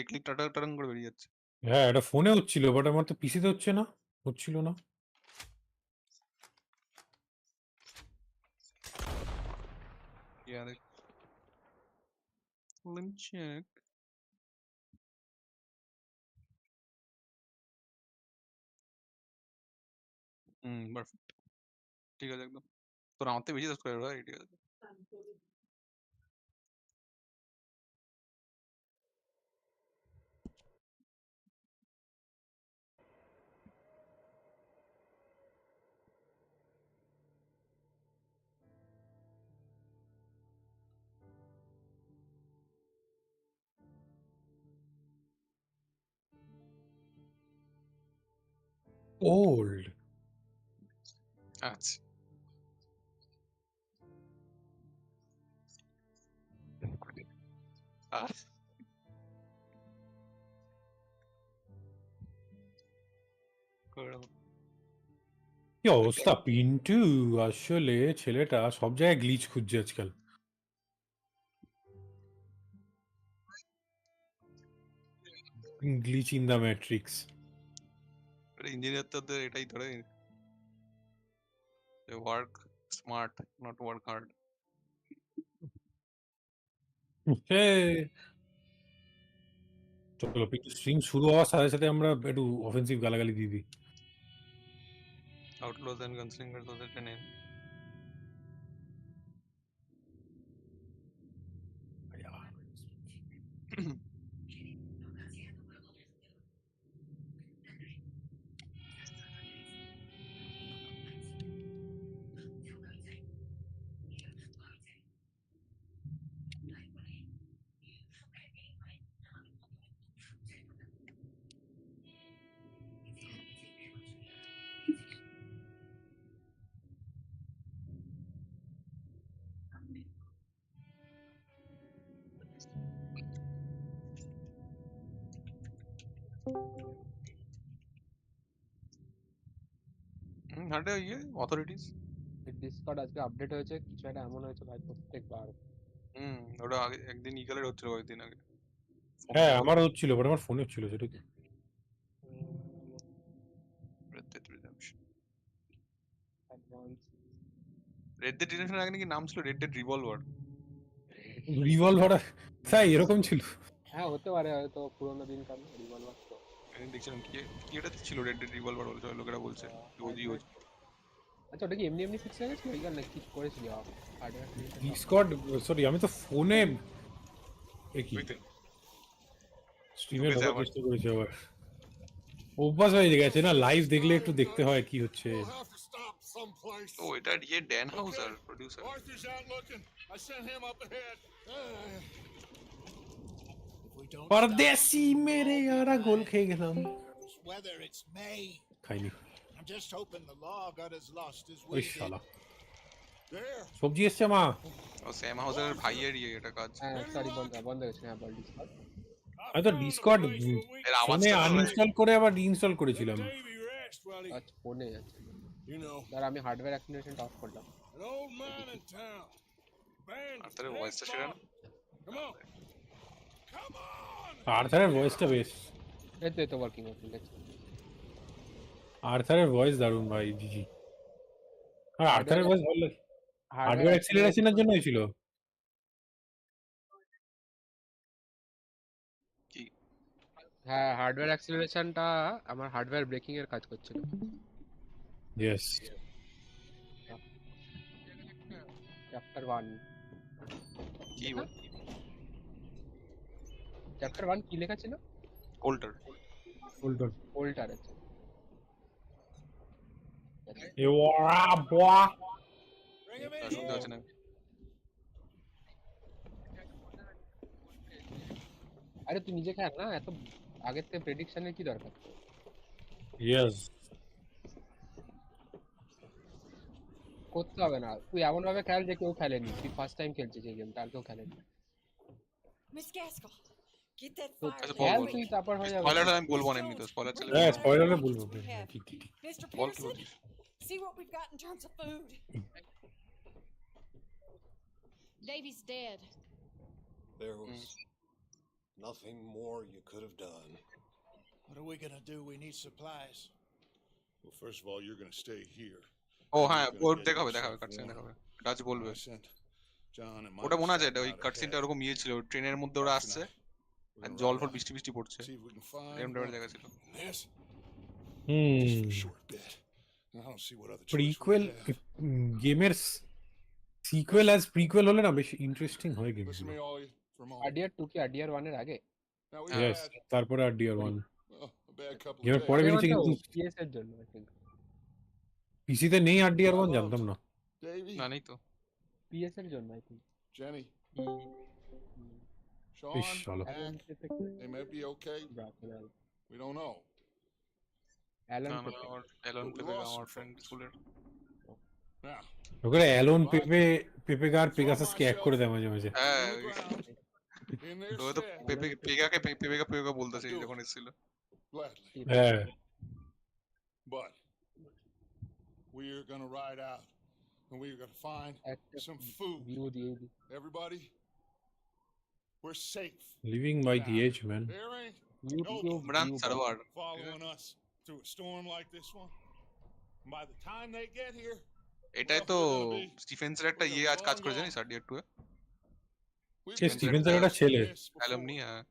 Click click tata টাটাং করে বেরিয়ে যাচ্ছে। হ্যাঁ, এটা ফোনে হচ্ছিল বাট আমার তো পিসিতে হচ্ছে না, হচ্ছিল না। Yeah, let me check. Perfect. ঠিক আছে একদম। তোর আমার থেকে বেশি সাবস্ক্রাইবার ভাই, ঠিক আছে। ওল্ড আচ্ছা। আহ, করে রাখো। কি অবস্থা পিন্টু, আসলে ছেলেটা সব জায়গায় গ্লিচ খুঁজছে আজকাল। Glitch in the matrix. Engineer তো ওদের এটাই ধরে, work smart not work hard. চলো পিন্টু, স্ট্রিম শুরু হওয়ার সাথে সাথে আমরা একটু অফেন্সিভ গালাগালি দিয়ে দিই। আউটলস এন্ড গানস্লিঙ্গার্স ওদের টেনে। হার্ডে ইয়ে অথরিটিস। ডিসকর্ড আজকে আপডেট হয়েছে, কিছু একটা এমন হয়েছে ভাই প্রত্যেকবার। ওটা আগে একদিন ইগলের হচ্ছিল, কয়েকদিন আগে। হ্যাঁ আমারও হচ্ছিল বাট আমার ফোনে হচ্ছিল সেটা কি। Red dead redemption. Advance red dead redemption আগে নাকি নাম ছিল রেড ডেড রিভলভার। রিভলভার, তাই এরকম ছিল? হ্যাঁ হতে পারে, হয়তো পুরোনো দিন কার রিভলভার তো। আমি দেখছিলাম কি কি এটা ছিল রেড ডেড রিভলভার বলছে, লোকেরা বলছে ওজি ওজি। আচ্ছা ওটা কি এমনি এমনি ফিক্স হয়ে গেছিল এগুলো নাকি কিছু করেছিল হার্ডওয়্যার ক্রিয়েশন? ডিসকর্ড, সরি আমি তো ফোনে কি স্ট্রিমে ঢুকেছে ঢোকার আবার। চেষ্টা করেছি আবার। অভ্যাস হয়ে গেছে না, লাইভ দেখলে একটু দেখতে হয় কি হচ্ছে। We'll have to stop someplace. ও এটা ইয়ে Dan Houser producer. Arthur's out looking. I sent him up ahead. If we don't পরদেশি মেরে ইয়ারা গোল খেয়ে গেলাম। stop, whether it's May. খাইনি I'm just hoping the law got as lost as ওই we did. শালা। There. সবজি এসছে মা। ও স্যাম হাউসারের ভাইয়ের ইয়ে এটা কাজ। হ্যাঁ সরি বন্ধ হয়ে গেছে। হ্যাঁ বল ডিসকর্ড। আমি তো ডিসকর্ড এর ফোনে আওয়াজটা তো আনইনস্টল করে আবার রিইনস্টল করেছিলাম। আচ্ছা ফোনে আছে, You know, দাঁড়া আমি হার্ডওয়্যার অ্যাক্টিভেশনটা অফ করলাম। an old man in town. Band আর তার ভয়েসটা সেটা না। Come on. Come on. আর্থারের ভয়েসটা বেশ, এই তো ওয়ার্কিং হচ্ছে দেখছি। আর্থারের ভয়েস দারুণ ভাই, জিজি। আর আর্থারের ভয়েস ভালো লাগে। হার্ডওয়্যার হার্ডওয়্যার অ্যাক্সিলারেশনের জন্য হয়েছিল। কি হ্যাঁ হার্ডওয়্যার অ্যাক্সিলারেশনটা আমার হার্ডওয়্যার ব্রেকিং এর কাজ করছিল। ইয়েস। চ্যাপ্টার 1 কি বল? চ্যাপ্টার 1 কি লেখা ছিল? কোল্টার। ওল্টার আছে। এ ওরা বয়া। Bring him in শুনতে here. পাচ্ছি না। আরে তুই নিজে খেল না, এত আগের থেকে প্রেডিকশনের কি দরকার? ইয়েস। করতে হবে না, তুই এমন ভাবে খেল যে কেউ খেলেনি, তুই ফার্স্ট টাইম খেলছিস এই গেমটা, আর কেউ খেলেনি। Miss Gaskell, get that তো fire আচ্ছা, খেল বল। তুই, তারপর হয়ে যাবে। স্পয়লার আমি বলবো না, এমনি তো স্পয়লার চলে। হ্যাঁ স্পয়লারে বলবো। have. ঠিক ঠিক। Mr. বল কি Pearson, বলছিস? see what we've got in terms of food. Davy's dead. There was Nothing more you could have done. What are we gonna do? We need supplies. Well, first of all, you're gonna stay here. O You're হ্যাঁ, gonna ওর get দেখাবে yourself cutscene warm. দেখাবে, রাজ বলবে। I sent John and ওটা Mike মনে আছে, scouting ওই out কাটসিনটা ahead. ওরকম ইয়ে ছিল, ট্রেনের মধ্যে ওরা আসছে We're আর gonna জল ride ফল out, বৃষ্টি বৃষ্টি পড়ছে, see if we can find এরকম one. টাইপের জায়গা ছিল। This, just hmm for a short bit. I don't see what other choice we prequel have. গেমের সিকুয়েল অ্যাজ প্রিকুয়েল হলে না বেশ ইন্টারেস্টিং হয় Listen to গেমগুলো। me, all you, for a moment. RDR 2 কি আরডিআর 1 এর আগে? Now we ইয়েস, had, তারপরে R DR 1 well, a bad couple of গেমের days. পরে আরডিআর বেরিয়েছে 1 তো কিন্তু পিএস এর জন্য আই থিংক। পিসিতে নেই আর ডিআর 1 জানতাম না। Davey, না নেই তো। পিএস এর জন্য I think. Jenny, is Sean, শালা। Alan Mac, Pepe they may be okay. We don't know. Alan না না, পেপে আমার এলন We পেপে lost আমার some ফ্রেন্ড folks. স্কুলের। Now, ওখানে অ্যালন পেপেগার পেগাসাসকে এক করে দেয় মাঝে মাঝে। হ্যাঁ, on the ground, in their ও তো stead, পেপেগা বলতেছে যখন এসেছিল। gladly. হ্যাঁ But we're gonna ride out, and we're gonna find একটা some food. ভিউ দিয়ে দিই। Everybody, we're safe. Living by the edge man. There ain't YouTube Imran view Sarwar. following us through a storm like this one. And by the time they get here, এটাই তো স্টিফেন্সের একটা ইয়ে আজ কাজ করে জানিস RDR 2 A. we've say been স্টিভেন্সের through একটা ছেলে। this before. অ্যালুমনি, হ্যাঁ।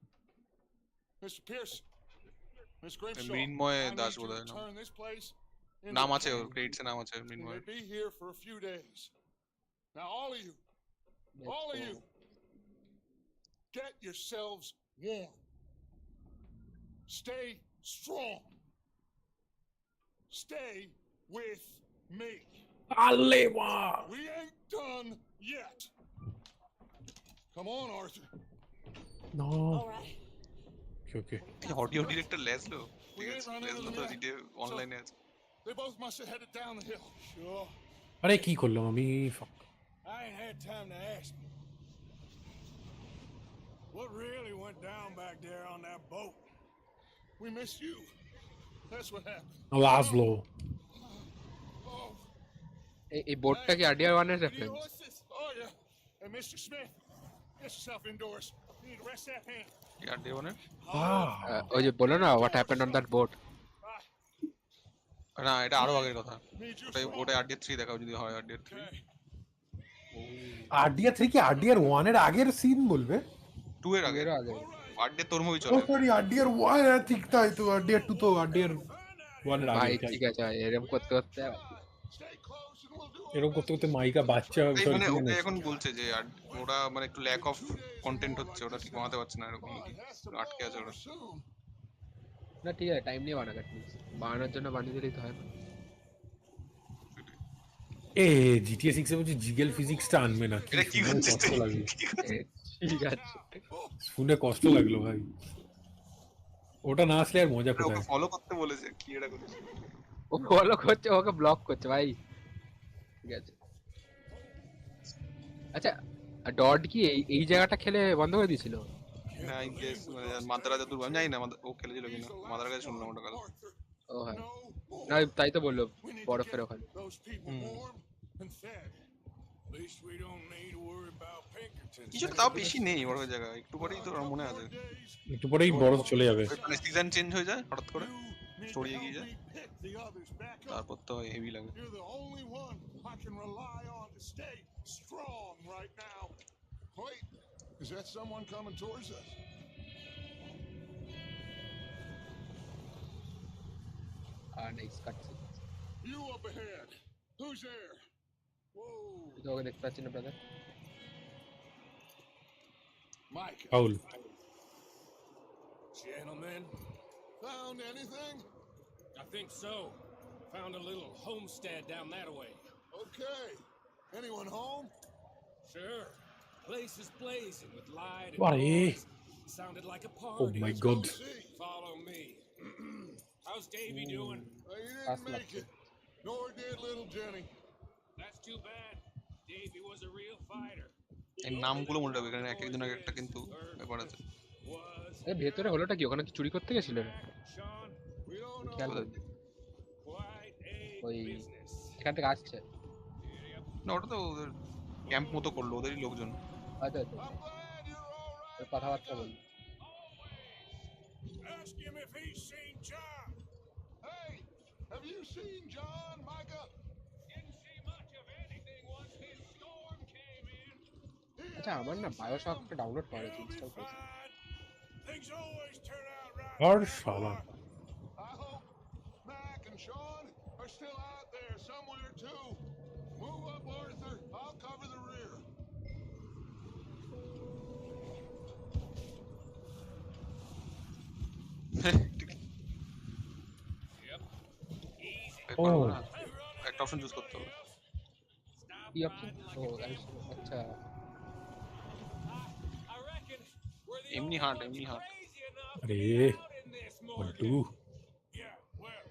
Mr. Pierce, Miss Grimshaw, Mrinmoy I need Das you বোধহয় to নাম। turn this place into নাম a আছে ওর, camp. ক্রেডিটসে নাম আছে We Mrinmoy. may be here for a few days. Now, all of you, get yourselves warm. Stay strong. Stay with me. আলেওয়া। We ain't done yet. Come on, Arthur. No All right. Okay audio director Lazlow, We ঠিক ain't আছে, running লেসলো into তো them জিডে yet. অনলাইনে আছে। They both must have headed down the hill. Sure. আরে কি করলাম আমি? Fuck. I ain't had time to ask you. What really went down back there on that boat? We missed you. That's what happened. লাজলো। Oh, এই বোর্ডটা কি RDR 1 এর any reference? horses? Oh, yeah. Hey, Mr. Smith, get yourself indoors. You need to rest that hand. RDR 1 এর ওই যে বলো না what happened on that boat. না, এটা আরো আগের কথা। Need you ওটাই strong. ওটাই আরডিআর 3 দেখাও যদি হয় আরডিআর 3। Okay. আরডিআর 3 কি আরডিআর 1 এর আগের সিন বলবে? 2 এর আগে। এরও আগে। আরডিআর তোর মুভি ও চলে। সরি আরডিআর 1 ঠিক তাই তো আরডিআর 2 তো আরডিআর 1 এর ভাই আগে। ঠিক আছে ভাই, এরকম করতে করতে Stay close and we'll do our এরকম করতে করতে মাইকা বাচ্চা এই sorry, মানে কি ওকে জানিস? এখন বলছে যে ওরা মানে একটু ল্যাক অফ কন্টেন্ট হচ্ছে, ওটা ঠিক বানাতে পারছে না, এরকম নাকি আটকে আছে ওরা। soon. না ঠিক আছে, টাইম নিয়ে বানাক প্লিজ। বানানোর জন্য বানিয়ে দিলেই তো হয় না। এ জিটিএ 6 এ বলছে জিগেল ফিজিক্সটা আনবে না। এটা কি শুনে করছিস কষ্ট তুই? লাগলো। ঠিক আছে। শুনে কষ্ট লাগলো ভাই। ওটা না আসলে আর মজা ওকে কোথায়? ফলো করতে বলেছে, কি এটা করেছে? ও ফলো করছে, ওকে ব্লক করছে ভাই। ঠিক আছে। আচ্ছা ডট কি এই জায়গাটা খেলে বন্ধ করে দিয়েছিল? না আই গেস মাদ্রাজা দূর, আমি জানি না ও খেলেছিল কিনা, মাদার কাছে শুনলাম ওটা কাল। ও হ্যাঁ, No more. না তাই তো বললো We need to বরফের get ওখানে। those people warm and fed. At least we don't need to worry about Pinkerton. কিছুটা তাও বেশি নেই ওর জায়গা, একটু পরেই তো আমার মনে আছে। একটু পরেই বরফ চলে যাবে। মানে সিজন চেঞ্জ হয়ে যায় হঠাৎ করে, Story story এগিয়ে যায়, তারপর তো হেভি লাগে। You're the only one I can rely on to stay strong right now. Wait, is that someone coming towards us? Next কাটছে। You up ahead. Who's there? Whoa. তো ওকে দেখতে পাচ্ছি না brother. Mike. Foul. Gentlemen, found anything? I think so. Found a little homestead down that way. Okay. Anyone home? Sure. Place is blazing with light and What, eh? noise. Sounded like a party. Oh my god. See. Follow me. How's Davey doing? He That's didn't make not it. Nor did little Jenny. That's too bad. Davey was a real fighter. এই নামগুলো মনে রাখবে, এখানে এক একজনের একটা কিন্তু ব্যাপার আছে। Was এই ভেতরে হলোটা কি? ওখানে কি চুরি করতে গেছিল? Sean We don't know. খেয়াল কোথায়? quite a ওই business. এখান থেকে আসছে। না ওটা তো ওদের ক্যাম্প মতো করলো, ওদেরই লোকজন। আচ্ছা আচ্ছা, I'm glad you're all right. ওই কথাবার্তা বলি। Ask him if he's seen John. Hey, have you seen John, Micah? Didn't see much of anything once his storm came in. আচ্ছা আমার না বায়োশকটা ডাউনলোড করা আছে He'll be ইনস্টল করেছি fine. Things always turn out right. আর for that শালা boy. I hope Mac and Sean are still out there somewhere too. Move up, Arthur. I'll cover the rear. ও একটা option choose করতে হবে। Stop কি option riding like ও a deer. আচ্ছা I reckon we're the এমনি only হাঁট, ones এমনি হাঁট। crazy enough to আরে be out in this, Boltu Morgan. Yeah, well,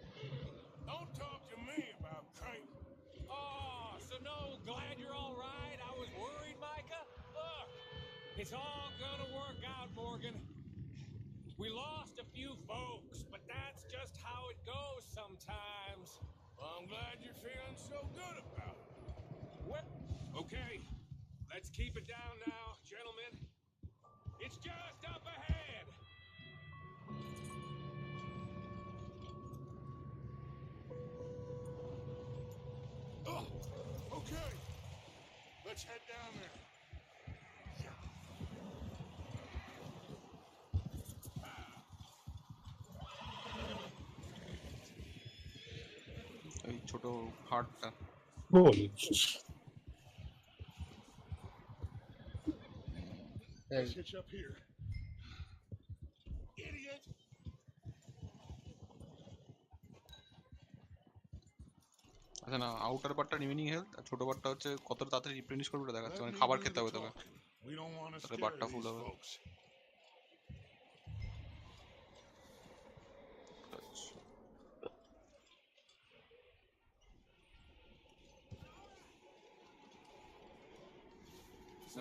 don't talk to me about crazy. Oh, so no, glad you're all right. I was worried, Micah. Look, it's all gonna work out, Morgan. We lost a few folks, but that's just how it goes sometimes. Well, I'm glad you're feeling so good about it. Well, okay, let's keep it down now, gentlemen. It's just up ahead. Oh, okay. Let's head down there. ওই ছোট হাটটা। বল এই Let's hitch up here. Idiot! আচ্ছা না, outer পার্টটা remaining health আর ছোট পার্টটা হচ্ছে কতটা তাড়াতাড়ি রিপ্লেনিশ করবে ওটা দেখাচ্ছে, Let মানে me খাবার do খেতে the হবে তোকে। talking. We don't want to তাহলে scare বারটা these ফুল হবে। folks.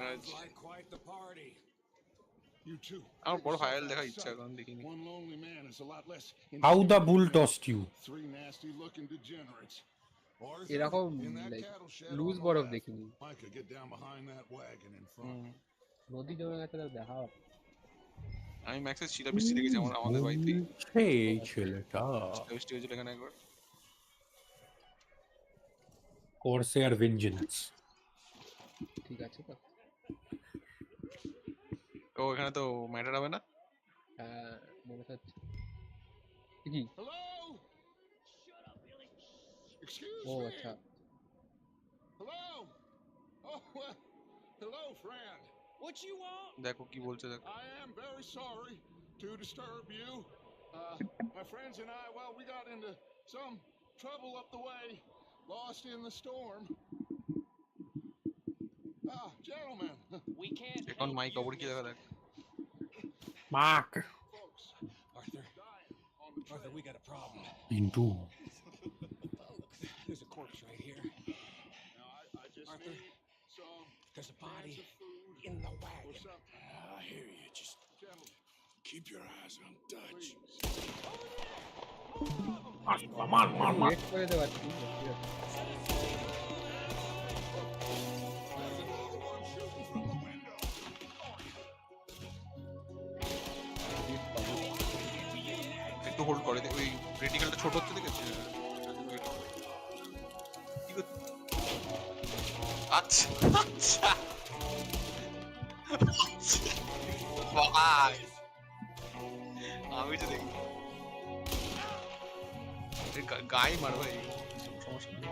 Sounds like quite the party. You too. আমার Get বড় yourself ফাইল দেখার ইচ্ছা, outside. এখন দেখিনি। One lonely man is a lot less how the intimidating bull than tossed you three nasty-looking degenerates. Arthur, এরকম in that like cattle shed loose on the বরফ left. দেখিনি Micah, get down behind that wagon in front. নদী জমে গেছে তার দেখা হবে। আমি ম্যাক্সের শিলাবৃষ্টি দেখেছি আমাদের বাড়িতেই। সেই ছেলেটা শিলাবৃষ্টি হয়েছিল এখানে একবার। কোরসেয়ার ভেঞ্জেন্স ঠিক আছে তো তো এখানে তো ম্যাটার হবে না। হ্যাঁ মনে হচ্ছে কি Hello? Excuse ও me. আচ্ছা Hello? Oh, well, hello, friend. What you want? দেখো কি বলছে দেখো। I am very sorry to disturb you. My friends and I, well, we got into some trouble up the way, lost in the storm. Gentlemen, We can't এখন help mic you, অপর কি দেখা mister. দেখ। মাক folks, Arthur, dying on the Arthur, trail. we got a problem. Into There's a corpse right here. Now, I just Arthur. need some There's a cans body of food in the or wagon. something. I hear you. Just Gentlemen, keep your eyes on Dutch. please. Wait করে দেওয়া ঠিক আছে There's another one shooting from the window. একটু hold করে ওই রেটিকেলটা ছোট হচ্ছে দেখেছি। কি করছে? আচ্ছা আচ্ছা ভাই, আমি তো দেখি গায়ে মার ভাই, সমস্যা নেই।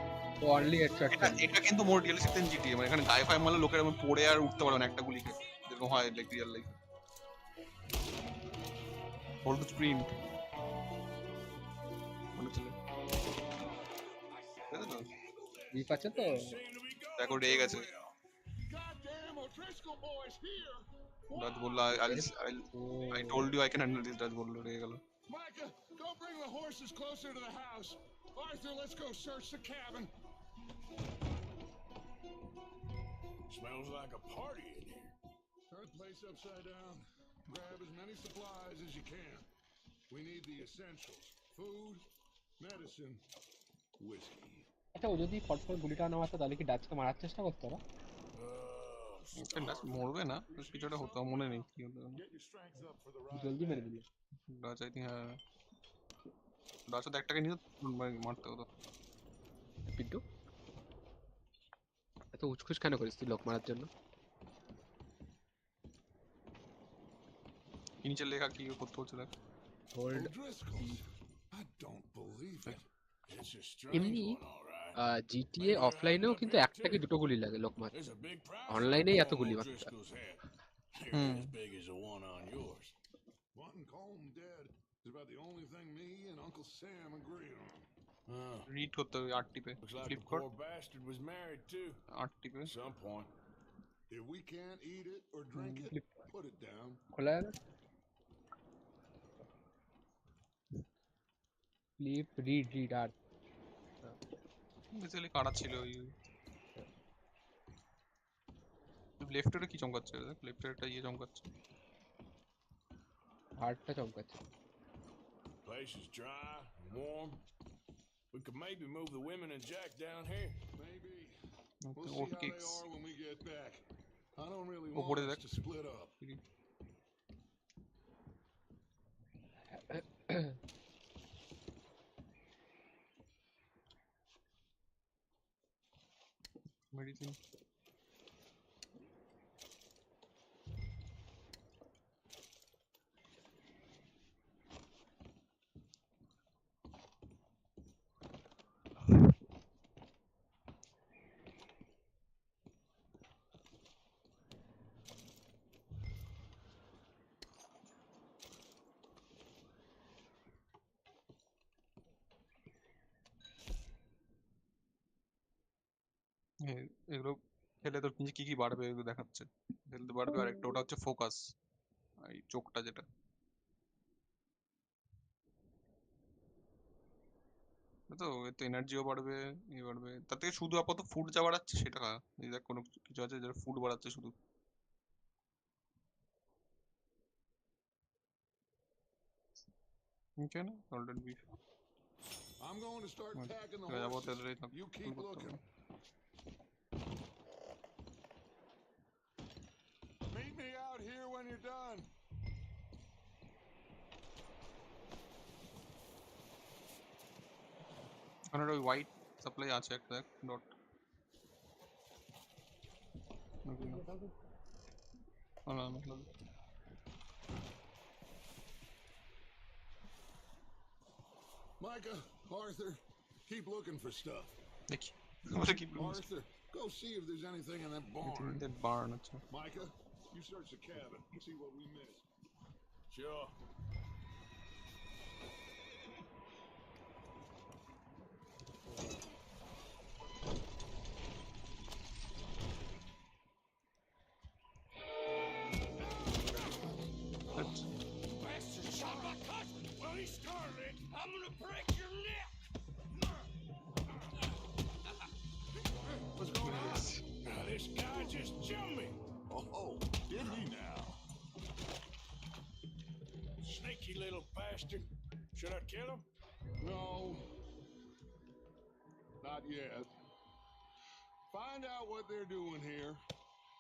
অনলি হেডশট এটা কিন্তু মোর রিয়েলিস্টিক দেন জিটি, মানে এখানে গায়ে ফায়ে মারলে লোকের পড়ে আর উঠতে পারবে না একটা গুলিকে, যেরকম হয় like real life. Hold the sprint মনে চলে রিপ আছে তো Seem to be going দেখো রেগে গেছে। well. Goddamn O'Driscoll boys here. রাজ বললো I told you I can handle this, রাজ বললো, রেগে গেল। Micah, go bring the horses closer to the house. Arthur, let's go search the cabin. Smells like a party in here. Turn the place upside down. Grab as many supplies as you can. We need the essentials. Food, medicine, whiskey. আচ্ছা ও যদি ফটফট গুলিটা না মারতো তাহলে কি ডাচকে মারার চেষ্টা করতো না মরবে না, কিছুটা হতো মনে নেই কি হতো। Get your strength up for the ride. জলদি মেরে দিল। ডাচ আই থিঙ্ক, হ্যাঁ ডাচ তো একটাকে নিয়ে মারতে হতো। পিন্টু এত উচকুচ কেন করিস তুই লোক মারার জন্য? নিচে লেখা কি করতে হচ্ছে দেখ। Hold O'Driscoll. I don't believe it. It's a strange এমনি one, all right. জিটিএ অফলাইনেও কিন্তু একটা কি দুটো গুলি লাগে লোক মারতে, There's a big prize অনলাইনেই on এত গুলি মারতে পারে। O'Driscoll's head. Nearly as big as the one on yours. Wanting Colm dead is about the only thing me and Uncle Sam agree on. Read করতে হবে 8 টিপে, Looks like ফ্লিপ the কর poor bastard was married too. 8 টিপে। At some point. If we can't eat it or drink it, put it down. খোলা যাবে? Flip read আর basically কাটা ছিল ওই লেফটের কি চমকাচ্ছে দেখ, লেফটের একটা ইয়ে চমকাচ্ছে। হার্টটা চমকাচ্ছে। Place is dry and warm. We could maybe move the women and Jack down here. Maybe. We'll see ওট how they kicks are when we get back. I don't really Oh, what want is us that? to split up. Medicine. এগুলো খেলে তোর নিচে কি কি বাড়বে এগুলো দেখাচ্ছে। হেলথ বাড়বে, আর একটা ওটা হচ্ছে ফোকাস, এই চোখটা যেটা। তো এতে এনার্জিও বাড়বে, ইয়ে বাড়বে। তার থেকে শুধু আপাতত ফুড যা বাড়াচ্ছে সেটা খা। এই দেখ কোনো কিছু আছে যেটা ফুড বাড়াচ্ছে শুধু। ওকে না already beef. I'm going to start packing the যাবো horses. তাহলে থাক, You ফোন keep করতে looking. হবে। Meet me out here when you're done. ওখানে ওই হোয়াইট সাপ্লাই আছে একটা দেখ dot. Micah, Arthur, keep looking for stuff. দেখি বলে কি Arthur, go see if there's anything in that barn. Burn. আচ্ছা Micah, you search the cabin. See what we missed. Sure. Bastard shot my cousin! Well, he started. I'm gonna break your neck! What's going on? Now, this guy just jumped me. Oh, did he now? Sneaky little bastard. Should I kill him? No. Not yet. Find out what they're doing here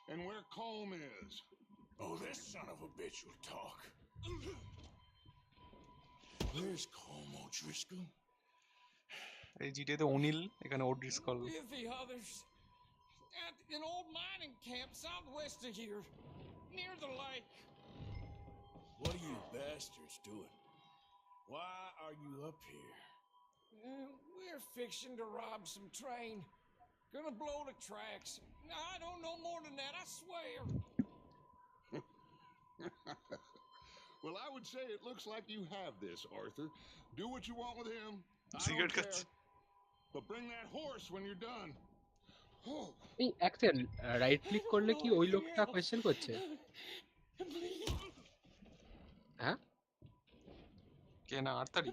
and where Colm is. Oh, this son of a bitch will talk. Where's Colm O'Driscoll? এই জিটিতে অনিল, এখানে ওড্রিসকল। With the others. At an old mining camp southwest of here. Near the lake. What are you bastards doing? Why are you up here? We're fixing to rob some train. Gonna blow the tracks. I don't know more than that, I swear. Well, I would say it looks like you have this, Arthur. Do what you want with him. I Cigarette don't cuts. care. But bring that horse when you're done. Oh, এই এক second, right click করলে কি ওই লোকটা question করছে? হ্যাঁ কে না আর্তারি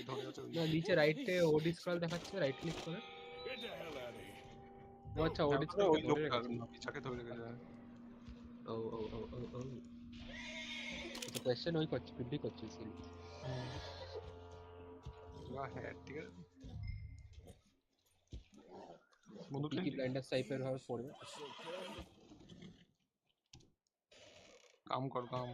ধরে আছে ওই। না, নিচে রাইটে ওডি স্ক্রল দেখাচ্ছে, রাইট ক্লিক করে। Get the hell out of here. ও আচ্ছা, ওডি স্ক্রল ওই ধরে লোকটা রেখেছে। পিছাকে ধরে রেখেছে। ও ও ও ও ও তো কোয়েশ্চেন ওই করছে, পিন্টু করছে সিল। হ্যাঁ ঠিক আছে বন্ধু। পিকি ব্লাইন্ডার্স টাইপের ভাবে পড়বে। কাম কর কাম।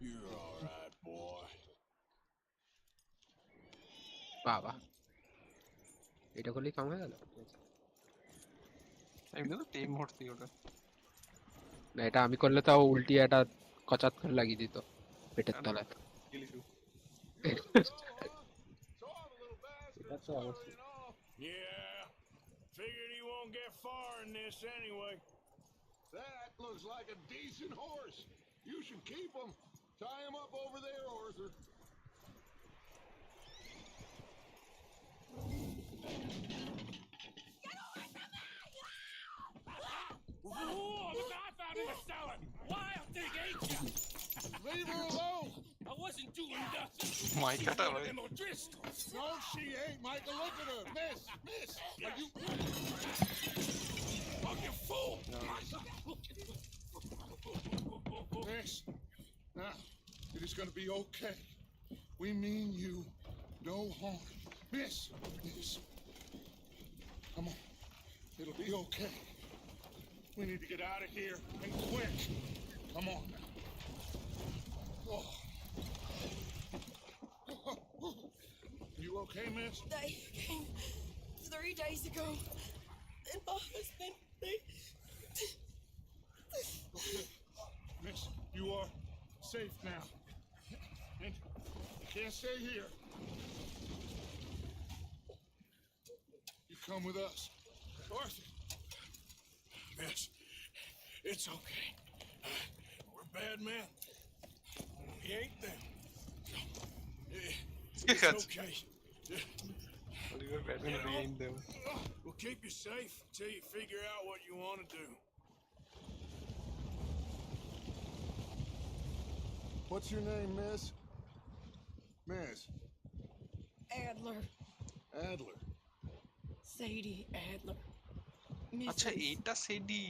You're all right, boy. বাবা, এটা করলেই কাম হয়ে গেল? এমনি তো টেম ভর্তি ওটা। না, এটা আমি করলে তাও উল্টিয়ে একটা কচাত করে লাগিয়ে দিত পেটের কেন? তলায়। কিল issue. So I'm a little bastard. That's sorry all. and all. Yeah. Figured he won't get far in this anyway. That looks like a decent horse. You should keep him. Tie him up over there, Arthur. Whoa, look, I found in the cellar. Wild thing, ain't ya? Leave her alone. I wasn't doing nothing. মাইকাটা ভাই। Them O'Driscolls. No, she ain't, Michael. Look at her. Miss. Are you... Fucking fool! Miss. Now, it is going to be okay. We mean you no harm. Miss. Come on. It'll be okay. We need to get out of here, and quick. Come on now. Oh. You okay, miss? They came 3 days ago. And my husband, they... Okay. Miss, you are safe now. And you can't stay here. You come with us. Arthur. Miss, it's okay. We're bad men. We ain't them. ঠিক It's আছে। okay. Oliver Batman being them. We'll keep you safe until you figure out what you want to do. What's your name, miss? Miss Adler. Adler. Sadie Adler. আচ্ছা Mrs. এইটা সেডি।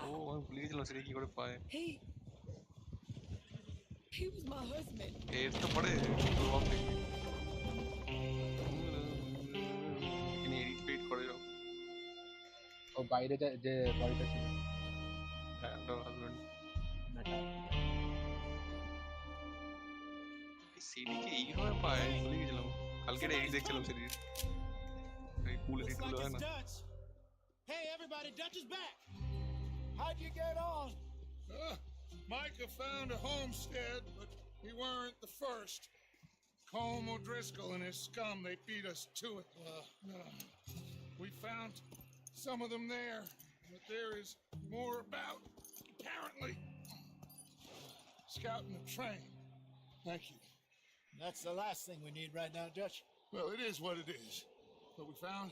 ও আমি ভুলে গেছিলাম সেডি কি করে পায়। He was my husband. এর তো পরে প্রভাব দেখবি। এখানে এডিট পেড করে যাও। ও বাইরে যে বাড়িটা ছিল হ্যাঁ ওটা হাজবেন্ড। মেটা। সেডি কে এইভাবে পায় ভুলে গেছিলাম। কালকে এডিট দেখছিলাম সেডির। এই কুল এডিট গুলো হয় না। Hey, everybody, Dutch is back. How'd you get on? Micah found a homestead, but we weren't the first. Colm O'Driscoll and his scum, they beat us to it. We found some of them there, but there is more about, apparently. Scouting the train. Thank you. That's the last thing we need right now, Dutch. Well, it is what it is. But we found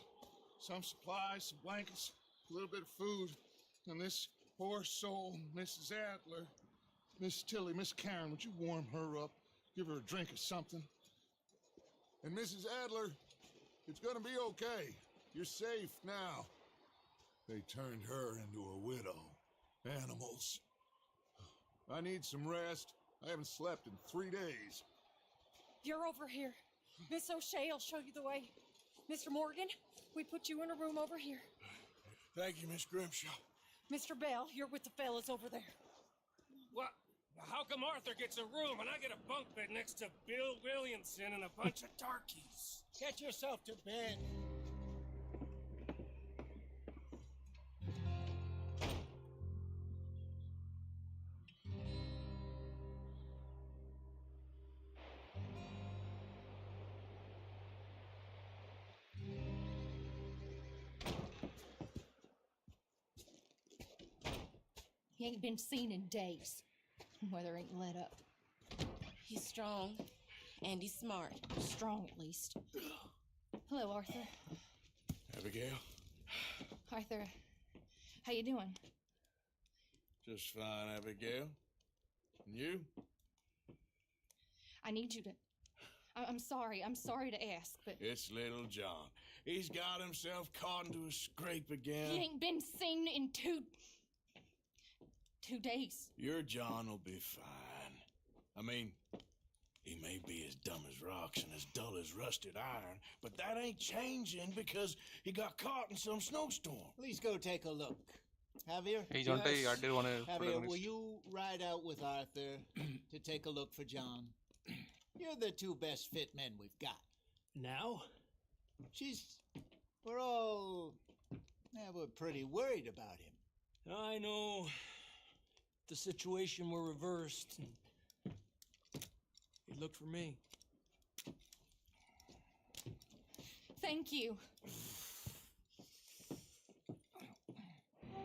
some supplies, some blankets, a little bit of food, and this poor soul, Mrs. Adler, Miss Tilly, Miss Karen, would you warm her up? Give her a drink or something? And Mrs. Adler, it's gonna be okay. You're safe now. They turned her into a widow. Animals. I need some rest. I haven't slept in 3 days. You're over here. Miss O'Shea will show you the way. Mr. Morgan, we put you in a room over here. Thank you, Miss Grimshaw. Mr. Bell, you're with the fellas over there. What? How come Arthur gets a room and I get a bunk bed next to Bill Williamson and a bunch of darkies? Get yourself to bed. He ain't been seen in days. Weather ain't let up. He's strong and he's smart. Strong, at least. Hello, Arthur. Abigail? Arthur, how you doing? Just fine, Abigail. And you? I need you to... I'm sorry to ask, but... It's little John. He's got himself caught into a scrape again. He ain't been seen in 2 days. Your John will be fine. I mean, He may be as dumb as rocks and as dull as rusted iron, but that ain't changing because he got caught in some snowstorm. Please go take a look. Javier? এই জনটাই আড্ডের ওয়ানে Javier, will you ride out with Arthur to take a look for John? You're the two best fit men we've got. Now? We're pretty worried about him. I know. The situation were reversed. He looked for me. Thank you.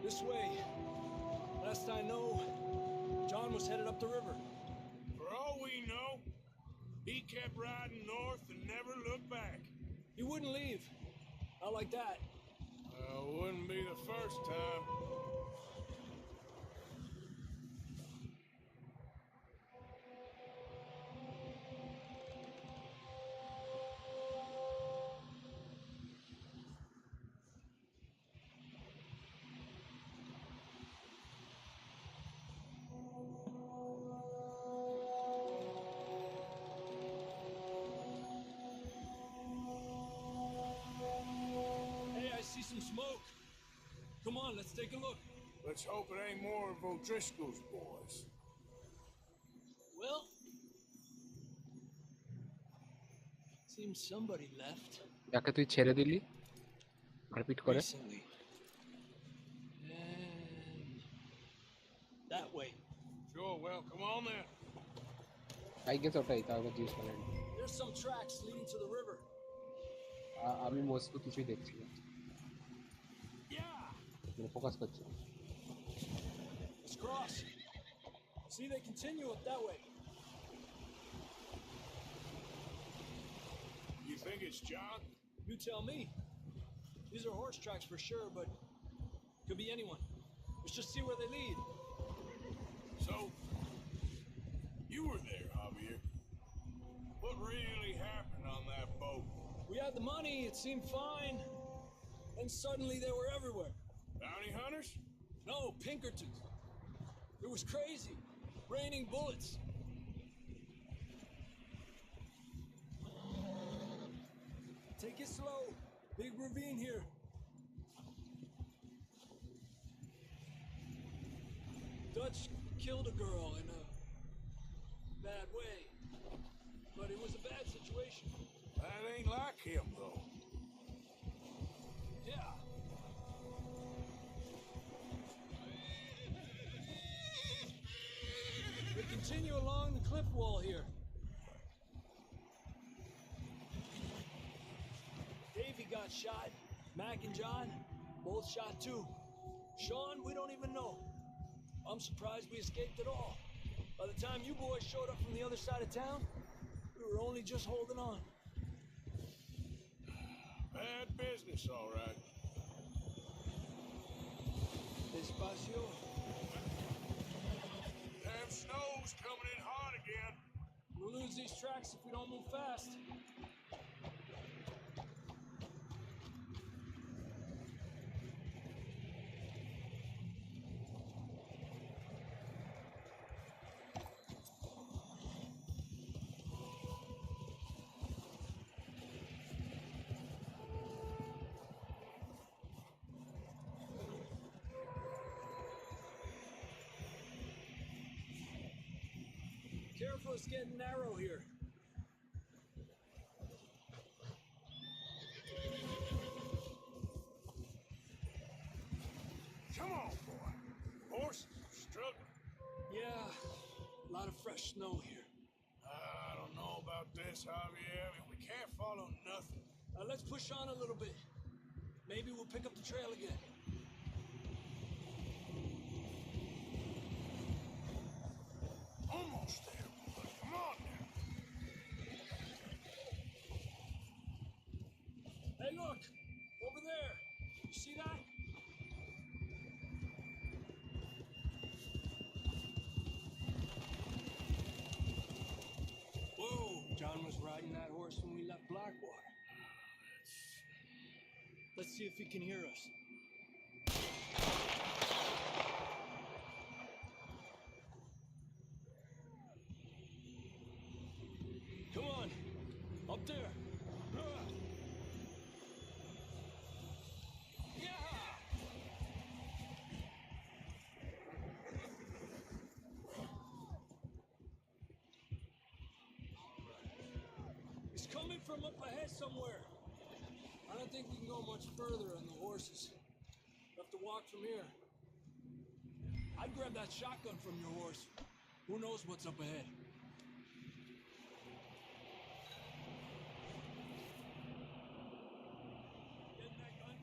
This way. Last I know, John was headed up the river. For all we know, he kept riding north and never looked back. He wouldn't leave. Not like that. Wouldn't be the first time. Hey, I see some smoke. Come on, let's take a look. Let's hope it ain't more of O'Driscoll's boys. Well, seems somebody left যাকে তুই ছেড়ে দিলি repeat করে recently. And that way. Sure, well, come on then. I guess ওটাই তারপর জিজ্ঞেস করেন There's some tracks leading to the river. আমি মোস্টলি কিছুই দেখছি না Yeah, মানে ফোকাস করছি let's cross. See, they continue it that way. You think it's John? You tell me. These are horse tracks for sure, but could be anyone. Let's just see where they lead. So, you were there, Javier. What really happened on that boat? We had the money, it seemed fine. Then suddenly they were everywhere. Bounty hunters? No, Pinkertons. It was crazy. Raining bullets. Take it slow. Big ravine here. Dutch killed a girl in a bad way. But it was a bad situation. That ain't like him, though. Yeah. We continue along the cliff wall here. Davey got shot. Mac and John, both shot too. Sean, we don't even know. I'm surprised we escaped at all. By the time you boys showed up from the other side of town, we were only just holding on. Bad business, all right. Despacio. Damn snow's coming in hot again. We'll lose these tracks if we don't move fast. Careful, it's getting narrow here. Come on, boy. Horses are struggling. Yeah, a lot of fresh snow here. I don't know about this, Javier. I mean, we can't follow nothing. Let's push on a little bit. Maybe we'll pick up the trail again. Almost there, boy. Come on now. Hey, look! Over there! You see that? Whoa! John was riding that horse when we left Blackwater. Let's see if he can hear us. coming from up ahead somewhere. I don't think we can go much further on the horses. We'll have to walk from here. I'd grab that shotgun from your horse. Who knows what's up ahead? Getting that gun?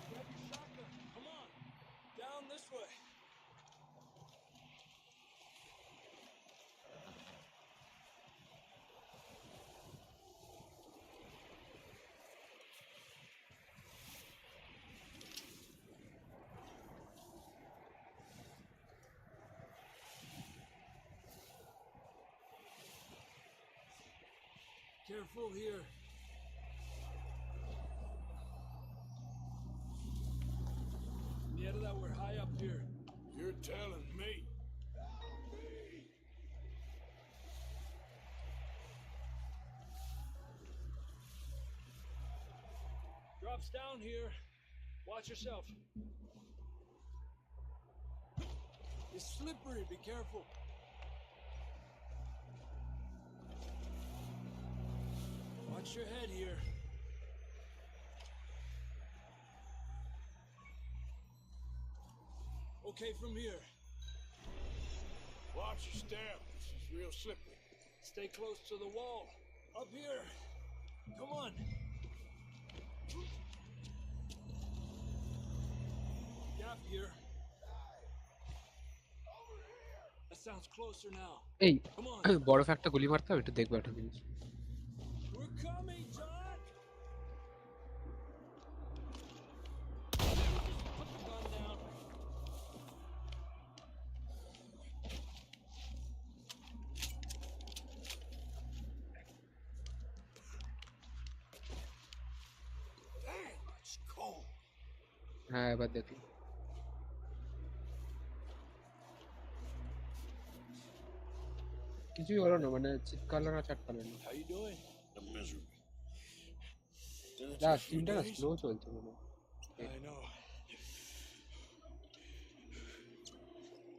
Grab your shotgun. Come on. Down this way. Careful here. Yeah, that we're high up here. You're telling me. Drops down here. Watch yourself. It's slippery. Be careful. Watch your head here. Okay, from here. Watch your step. She's real slippery. Stay close to the wall. Up here. Come on. Gap here. That sounds closer now. এই Come on. বরফ একটা গুলি মারতে হবে, একটু দেখবো একটা জিনিস। We're coming, John. Put the gun down. Damn, it's cold. হ্যাঁ এবার দেখি। কিছুই হলো না, মানে চিৎকারলো না চাটকালো না। How you doing? I'm miserable. Done it যা for a few স্ক্রিনটা না days. স্লো চলছে মনে হয়। I know.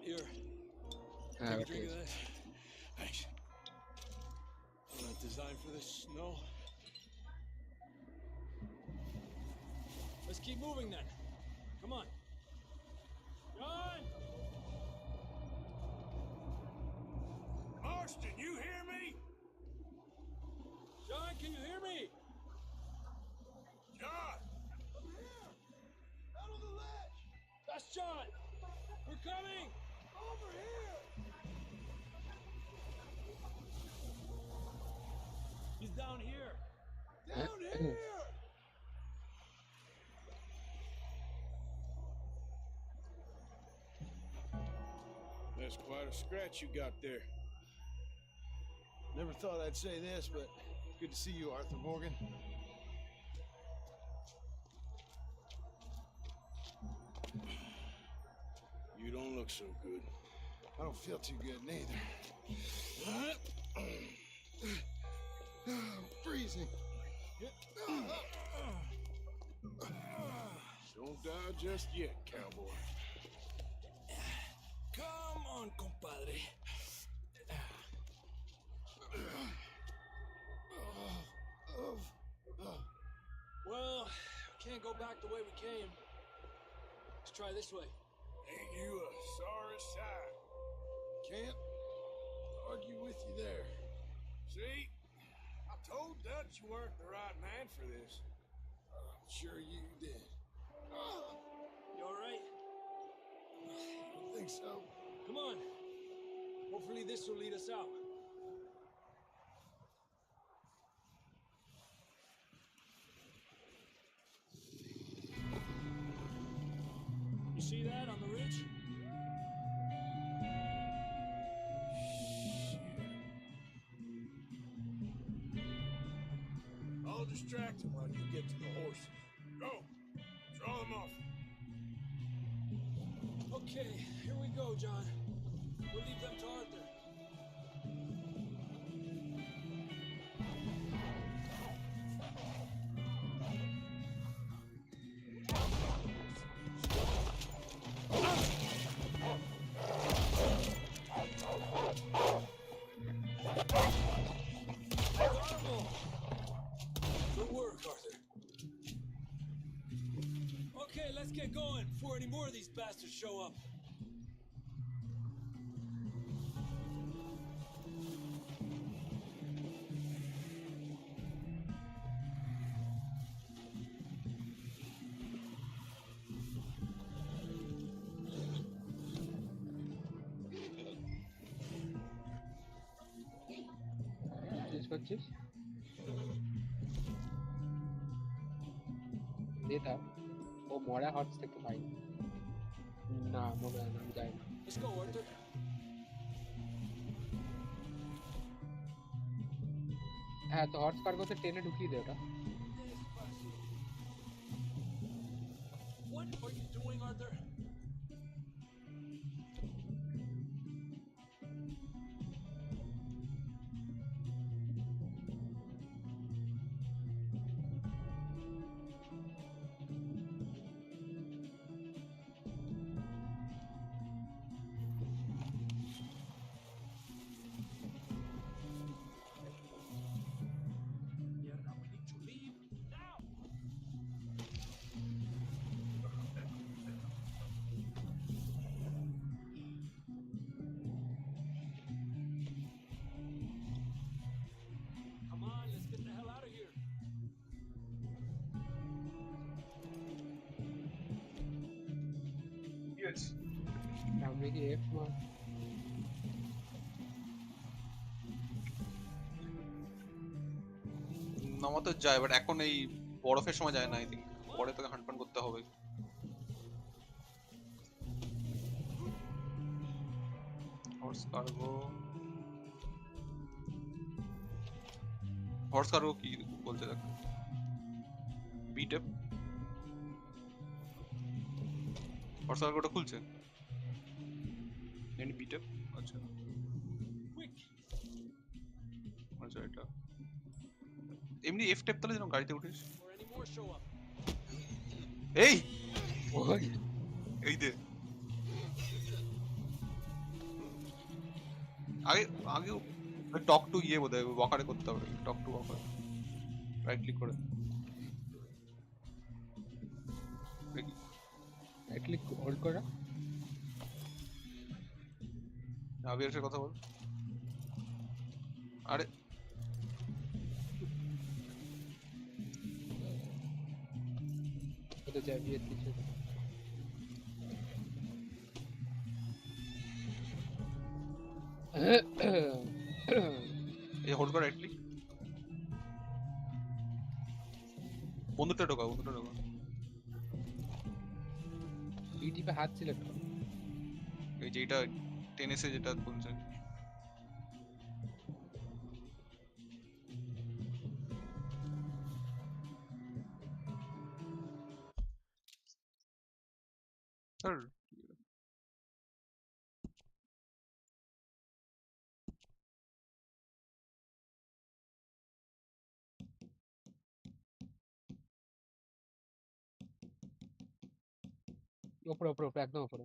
Here, হ্যাঁ take a এবার ঠিক drink of আছে। this. Thanks. I'm not designed for this snow. Let's keep moving then. Come on. John! Marston, you hear me? John, can you hear me? John! Out of the ledge! That's John! We're coming! Over here! He's down here. Down here! That's quite a scratch you got there. Never thought I'd say this, but good to see you, Arthur Morgan. You don't look so good. I don't feel too good neither. I'm freezing. Don't die just yet, cowboy. Come on, compadre. Well, can't go back the way we came. Let's try this way. Ain't you a sorry sight? Can't argue with you there. See? I told Dutch you weren't the right man for this. Sure you did. You all right? I think so. Come on. Hopefully this will lead us out. You see that on the ridge? I'll distract him while you get to the horses. Go! them off. Okay, here we go, John. We'll leave them to Arthur. Good work, Arthur. Okay, let's get going before any more of these bastards show up. Change করছিস যেটা ও মরা horse থেকে পাইনি না মনে হয় না আমি যাই না Let's go, Arthur. হ্যাঁ তো হর্স কার্গোতে টেনে ঢুকিয়ে দে ওটা What are you doing, Arthur? Yeah, now we need to leave now. Come on, let's get the hell out of here. সামনে কি এফ মার নামাতে যায়, বাট এখন এই বরফের সময় যায় না। আই থিঙ্ক পরে তোকে হান্ট ফান করতে হবে। হর্স কার্গো কি বলতে দেখ। বিটেপ হর্স কার্গোটা খুলছে। এন্ড বিটেপ আচ্ছা Quick. আচ্ছা এটা এমনি এফ টেপ তাহলে যেন গাড়িতে উঠিস। Or any more show up. এই ওই এই দে আগে আগে টক টু ইয়ে বোধহয় ওয়াকারে করতে হবে। Talk to walker right click করে ক্লিক হোল্ড করা আবির সাথে কথা বল। আরে ওটা যাবি এর কিছু এই হোল্ড করে রাইট ক্লিক বন্ধুটা ঢোকা ই টিপে হাত সিলেক্ট কর এই যে এটা টেনিসে যেটা বলছে স্যার উপরে একদম উপরে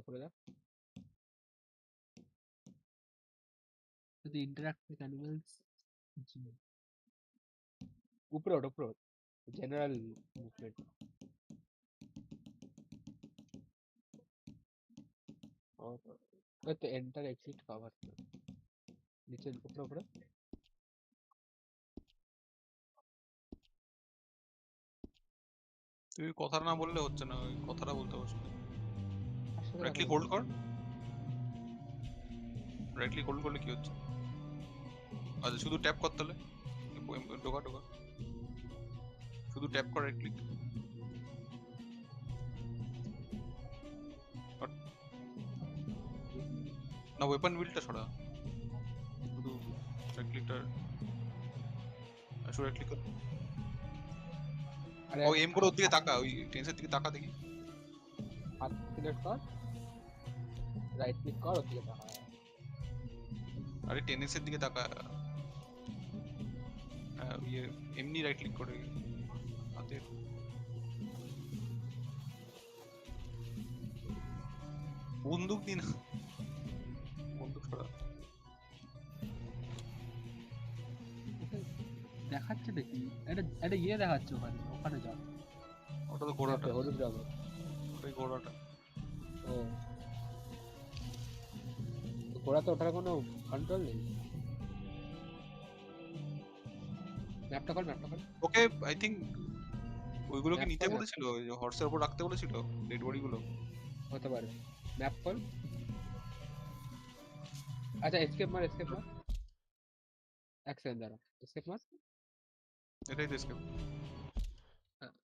উপরে যা যদি ইন্টারঅ্যাক্ট উইথ অ্যানিমালস উপরে জেনারেল মুভমেন্ট और तो एंटर एग्जिट कवर नीचे ऊपर তুই কথাটা না বললে হচ্ছে না, ওই কথাটা বলতে পারছিস না। রাইট ক্লিক হোল্ড কর, রাইট ক্লিক হোল্ড করলে কি হচ্ছে? আচ্ছা শুধু ট্যাপ কর তাহলে ঢোকা শুধু ট্যাপ কর রাইট ক্লিক না ওয়েপন উইলটা ছড়া শুধু রাইট ক্লিকটা রাইট ক্লিক কর আরে ও এম করে ওর দিকে তাকা ওই টেন্সের দিকে তাকা দেখি হাত সিলেক্ট কর, রাইট ক্লিক কর, ওদিকে দেখা। আরে টেনিসের দিকে তাকা ইয়ে এমনি রাইট ক্লিক করে হাতে বন্দুক দিন বন্দুক ছড়া দেখাচ্ছে দেখি, এটা ইয়ে দেখাচ্ছে ওখানে, ওখানে যা। ওটা তো ঘোড়াটা হলুদ রঙের। ওই ঘোড়াটা ও ঘোড়া তো ওঠার কোনো কন্ট্রোল নেই। ম্যাপটা কর, ম্যাপটা কর। ওকে আই থিঙ্ক ওইগুলো কি Map নিতে কর, বলেছিল ওই যে হর্সের উপর রাখতে বলেছিল ডেড বডি গুলো হতে পারে। ম্যাপ কর। আচ্ছা এসকেপ মার, এসকেপ মার। এক সেকেন্ড দাঁড়া, এসকেপ মার। এটাই তো escape।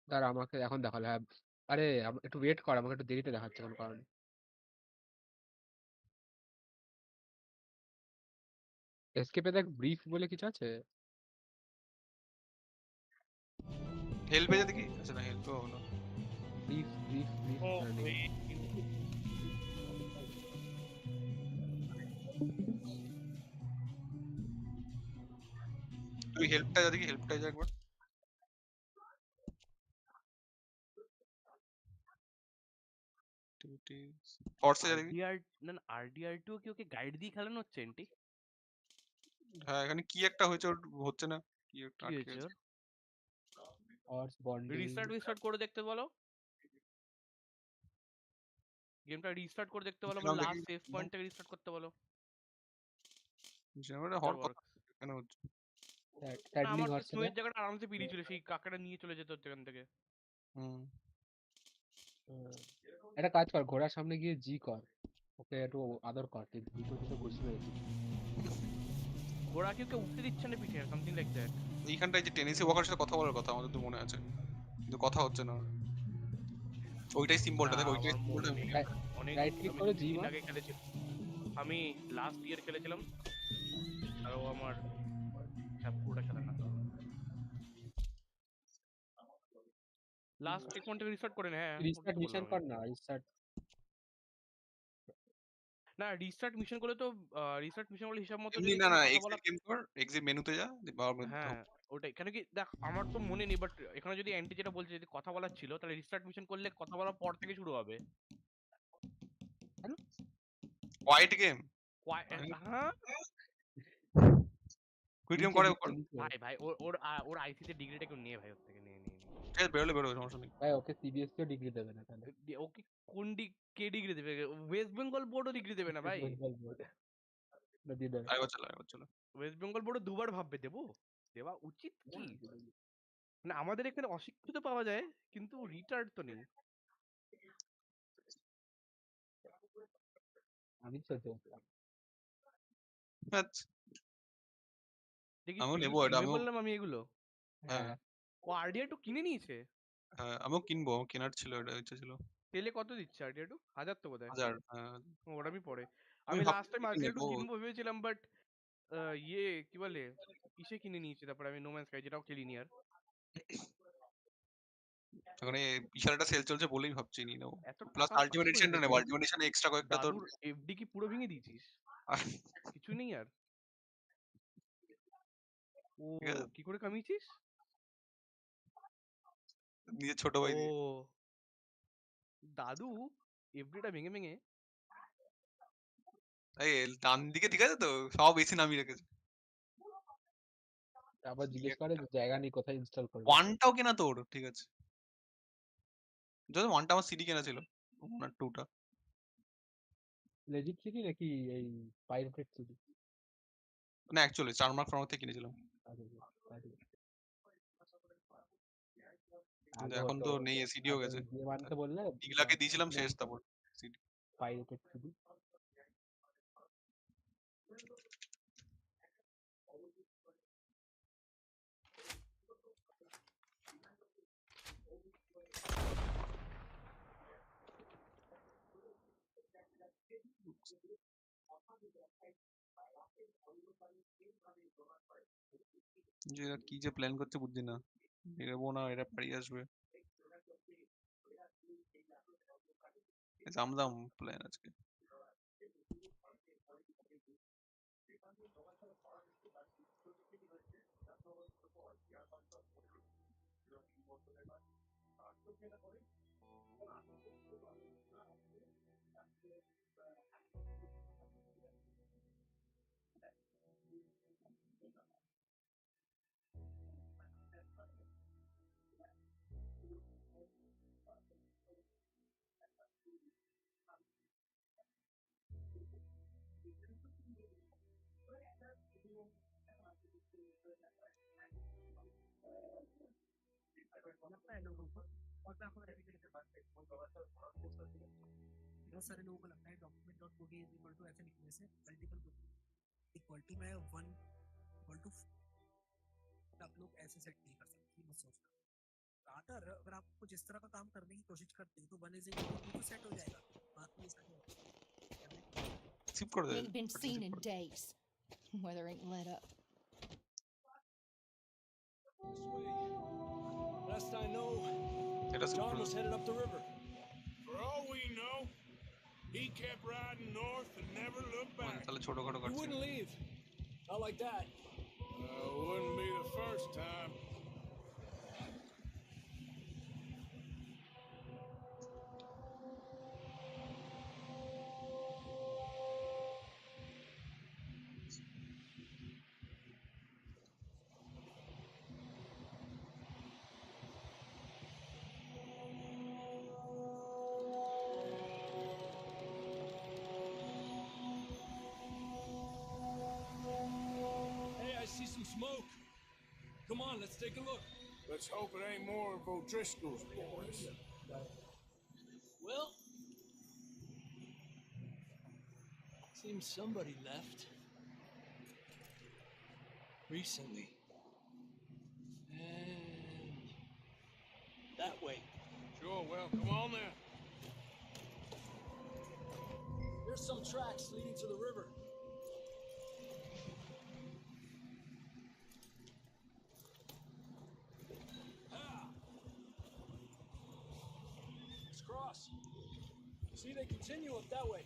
দাঁড়া আমাকে এখন দেখালো। হ্যাঁ আরে একটু ওয়েট কর, আমাকে একটু দেরিতে দেখাচ্ছে কোনো কারণে। এসকেপে দেখ ব্রিফ বলে কিছু আছে। হেল্প পেয়ে দেখি আচ্ছা না হেল্প হলো ব্রিফ ব্রিফ ব্রিফ তুই হেল্পটা যা দেখি হেল্পটা যা একবার হর্সে যা দেখি আরডিআর না আরডিআর2 কি ওকে গাইড দিয়ে খেলানো হচ্ছে এন্টি? হ্যাঁ এখানে কি একটা হয়েছে ওর হচ্ছে না কি একটা কি আটকে হয়েছে আছে হর্স বন্ডিং। রিস্টার্ট করে দেখতে বলো, গেমটা রিস্টার্ট করে দেখতে বলো, দিলাম দেখি লাস্ট সেভ পয়েন্ট থেকে রিস্টার্ট করতে বলো। জেনারেটর হওয়ার কথা কেন হচ্ছে না, ট্যাডলিং আমার তো হর্স স্নোয়ের জায়গাটা আরামসে পেরিয়ে ছিল, সেই কাকাটা নিয়ে চলে যেত এখান থেকে। হুম একটা কাজ কর, ঘোড়ার সামনে গিয়ে জি কর, ওকে একটু আদর কর, দুটো দুটো ঘুষি মেরেছি। ঘোড়া কি ওকে উঠতে দিচ্ছে না পিঠে, সামথিং লাইক দ্যাট। এইখানটায় যে টেনিসি ওয়াকার সাথে কথা বলার কথা আমাদের তো মনে আছে কিন্তু কথা হচ্ছে না ওইটাই সিম্বলটা দেখ ওইটাই সিম্বলটা অনেক রাইট ক্লিক করে জি মার। আগে খেলেছিলাম আমি, লাস্ট ইয়ার খেলেছিলাম, আর ও আমার পুরোটা খেলা না। লাস্ট চেক পয়েন্টে রিস্টার্ট করে না। হ্যাঁ রিস্টার্ট মিশন কর না, রিস্টার্ট। না রিস্টার্ট মিশন করলে তো রিস্টার্ট মিশন করলে হিসাব মতো এমনি যদি না না কথা এক্সিট বলা, গেম কর এক্সিট মেনুতে যা হ্যাঁ ওটাই। কেন কি দেখ আমার তো মনে নেই, বাট এখানে যদি অ্যান্টি যেটা বলছে যদি কথা বলার ছিল তাহলে রিস্টার্ট মিশন করলে কথা বলার পর থেকে শুরু হবে। হোয়াইট গেম হ্যাঁ কুইট গেম করে ভাই ভাই ওর আইসিতে ডিগ্রিটা কেউ নিয়ে ভাই ওর থেকে নিয়ে নিয়ে নিয়ে ঠিক আছে বেরোলে বেরোবে সমস্যা নেই ভাই ওকে সিবিএসসি ও ডিগ্রি দেবে না তাহলে। ওকে কোন কে ডিগ্রি দেবে? ওয়েস্ট বেঙ্গল বোর্ডও ডিগ্রি দেবে না ভাই। আরেকবার চলো ওয়েস্ট বেঙ্গল বোর্ডও দুবার ভাববে দেবো, দেওয়া উচিত কি? না আমাদের এখানে অশিক্ষিত পাওয়া যায় কিন্তু রিটার্ড তো নেই। আমি তো দেখলাম দেখি আমিও নেবো এটা আমিও বললাম আমি এগুলো। হ্যাঁ ও আরডিআর টু কিনে নিয়েছে? হ্যাঁ আমিও কিনবো কেনার ছিল এটা ইচ্ছা ছিল তেলে কত দিচ্ছে আরডিআর টু? 1000 তো বোধহয়। 1000 হ্যাঁ ওটা আমি পরে আমি আমি লাস্ট টাইম ভাবছি আরডিআর টু নেবো কিনবো ভেবেছিলাম, বাট ইয়ে কি বলে কিসে কিনে নিয়েছি, তারপরে আমি নোম্যান্স স্কাই যেটাও খেলিনি আর। ওখানে বিশাল একটা সেল চলছে বলেই ভাবছি নিয়ে নেবো এত প্লাস টাকা আলটিমেট ফাঁকি এডিশনটা হয়ে নেবো গেছে। আলটিমেট এডিশনে এক্সট্রা কয়েকটা তোর দাদুর এফডি কি পুরো ভেঙে দিয়েছিস? কিছু নেই আর? ও ঠিক আছে কি করে কামিয়েছিস? নিজের ছোট ভাই ও দিয়ে দাদু এফডিটা ভেঙে ভেঙে এই ডান দিকে ঠিক আছে তো সব এসি নামিয়ে রেখেছে আবার জিজ্ঞেস করে যে জায়গা নেই কোথায় ইনস্টল করব। ওয়ানটাও কেনা তোর ঠিক আছে যদি ওয়ানটা আমার সিডি কেনা ছিল না টুটা লেজিট সিডি নাকি এই পাইরেটেড সিডি? না অ্যাকচুয়ালি চারমার্ক ফর্ম থেকে কিনেছিলাম কিন্তু এখন তো নেই সিডিও গেছে গেম আনতে বললে ইগলাকে দিয়েছিলাম শেষ তারপর সিডি পাইরেটেড সিডি। যে এরা কি যে প্ল্যান করছে বুঝছি না, এগোবো না এরা পালিয়ে আসবে, জামজাম প্ল্যান আজকে। बहुत सारे लोगों को लगता है document dot OD is equal to ऐसे लिखने से मल्टीपल इक्वल टू में 1 इक्वल टू आप लोग ऐसे सेट नहीं कर सकते, मत सोचना। रादर अगर आप कुछ इस तरह का काम करने की कोशिश करते हो तो 1 इज इक्वल टू सेट हो जाएगा, बात में इसका स्किप कर दे। Ain't been seen in days. Weather ain't let up. Last I know, এটা skip John कर was they. headed up the river. For all we know, he kept riding north and never looked back. তাহলে ছোটখাটো He কাটছে। wouldn't leave. Not like that. Wouldn't be the first time. Hey, I see some smoke. Come on, let's take a look. Let's hope it ain't more of O'Driscoll's boys. Well, seems somebody left recently. And that way. Sure, well, come on then. There's some tracks leading to the river. Ah. Let's cross. See, they continue up that way.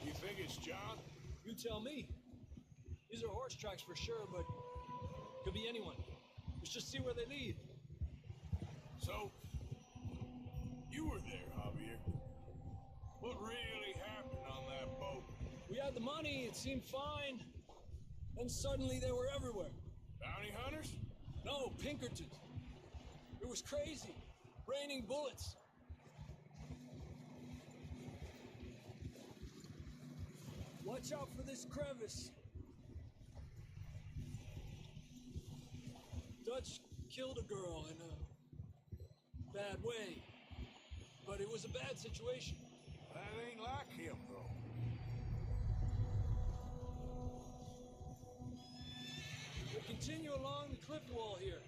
You think it's John? You tell me. These are horse tracks for sure, but could be anyone. Let's just see where they lead. So, you were there, Javier. What really happened on that boat? We had the money, it seemed fine. Then suddenly they were everywhere. Bounty hunters? No, Pinkerton. It was crazy. Raining bullets. Watch out for this crevice. Dutch killed a girl in a bad way. But it was a bad situation. That ain't like him, though. We'll continue along the cliff wall here.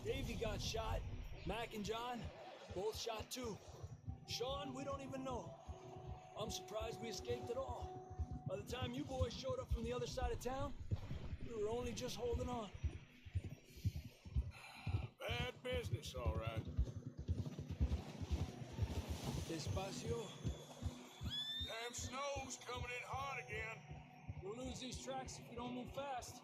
Davey got shot. Mac and John, both shot too. Sean, we don't even know. I'm surprised we escaped at all. By the time you boys showed up from the other side of town, we were only just holding on. Bad business, all right. Despacio. Damn snow's coming in hot again. We'll lose these tracks if we don't move fast.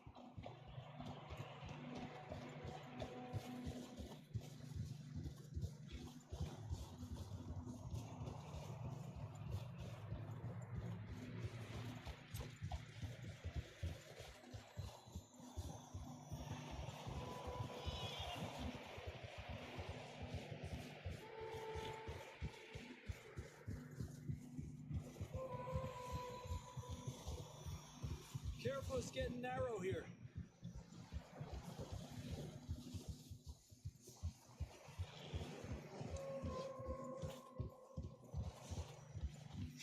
Careful, it's getting narrow here.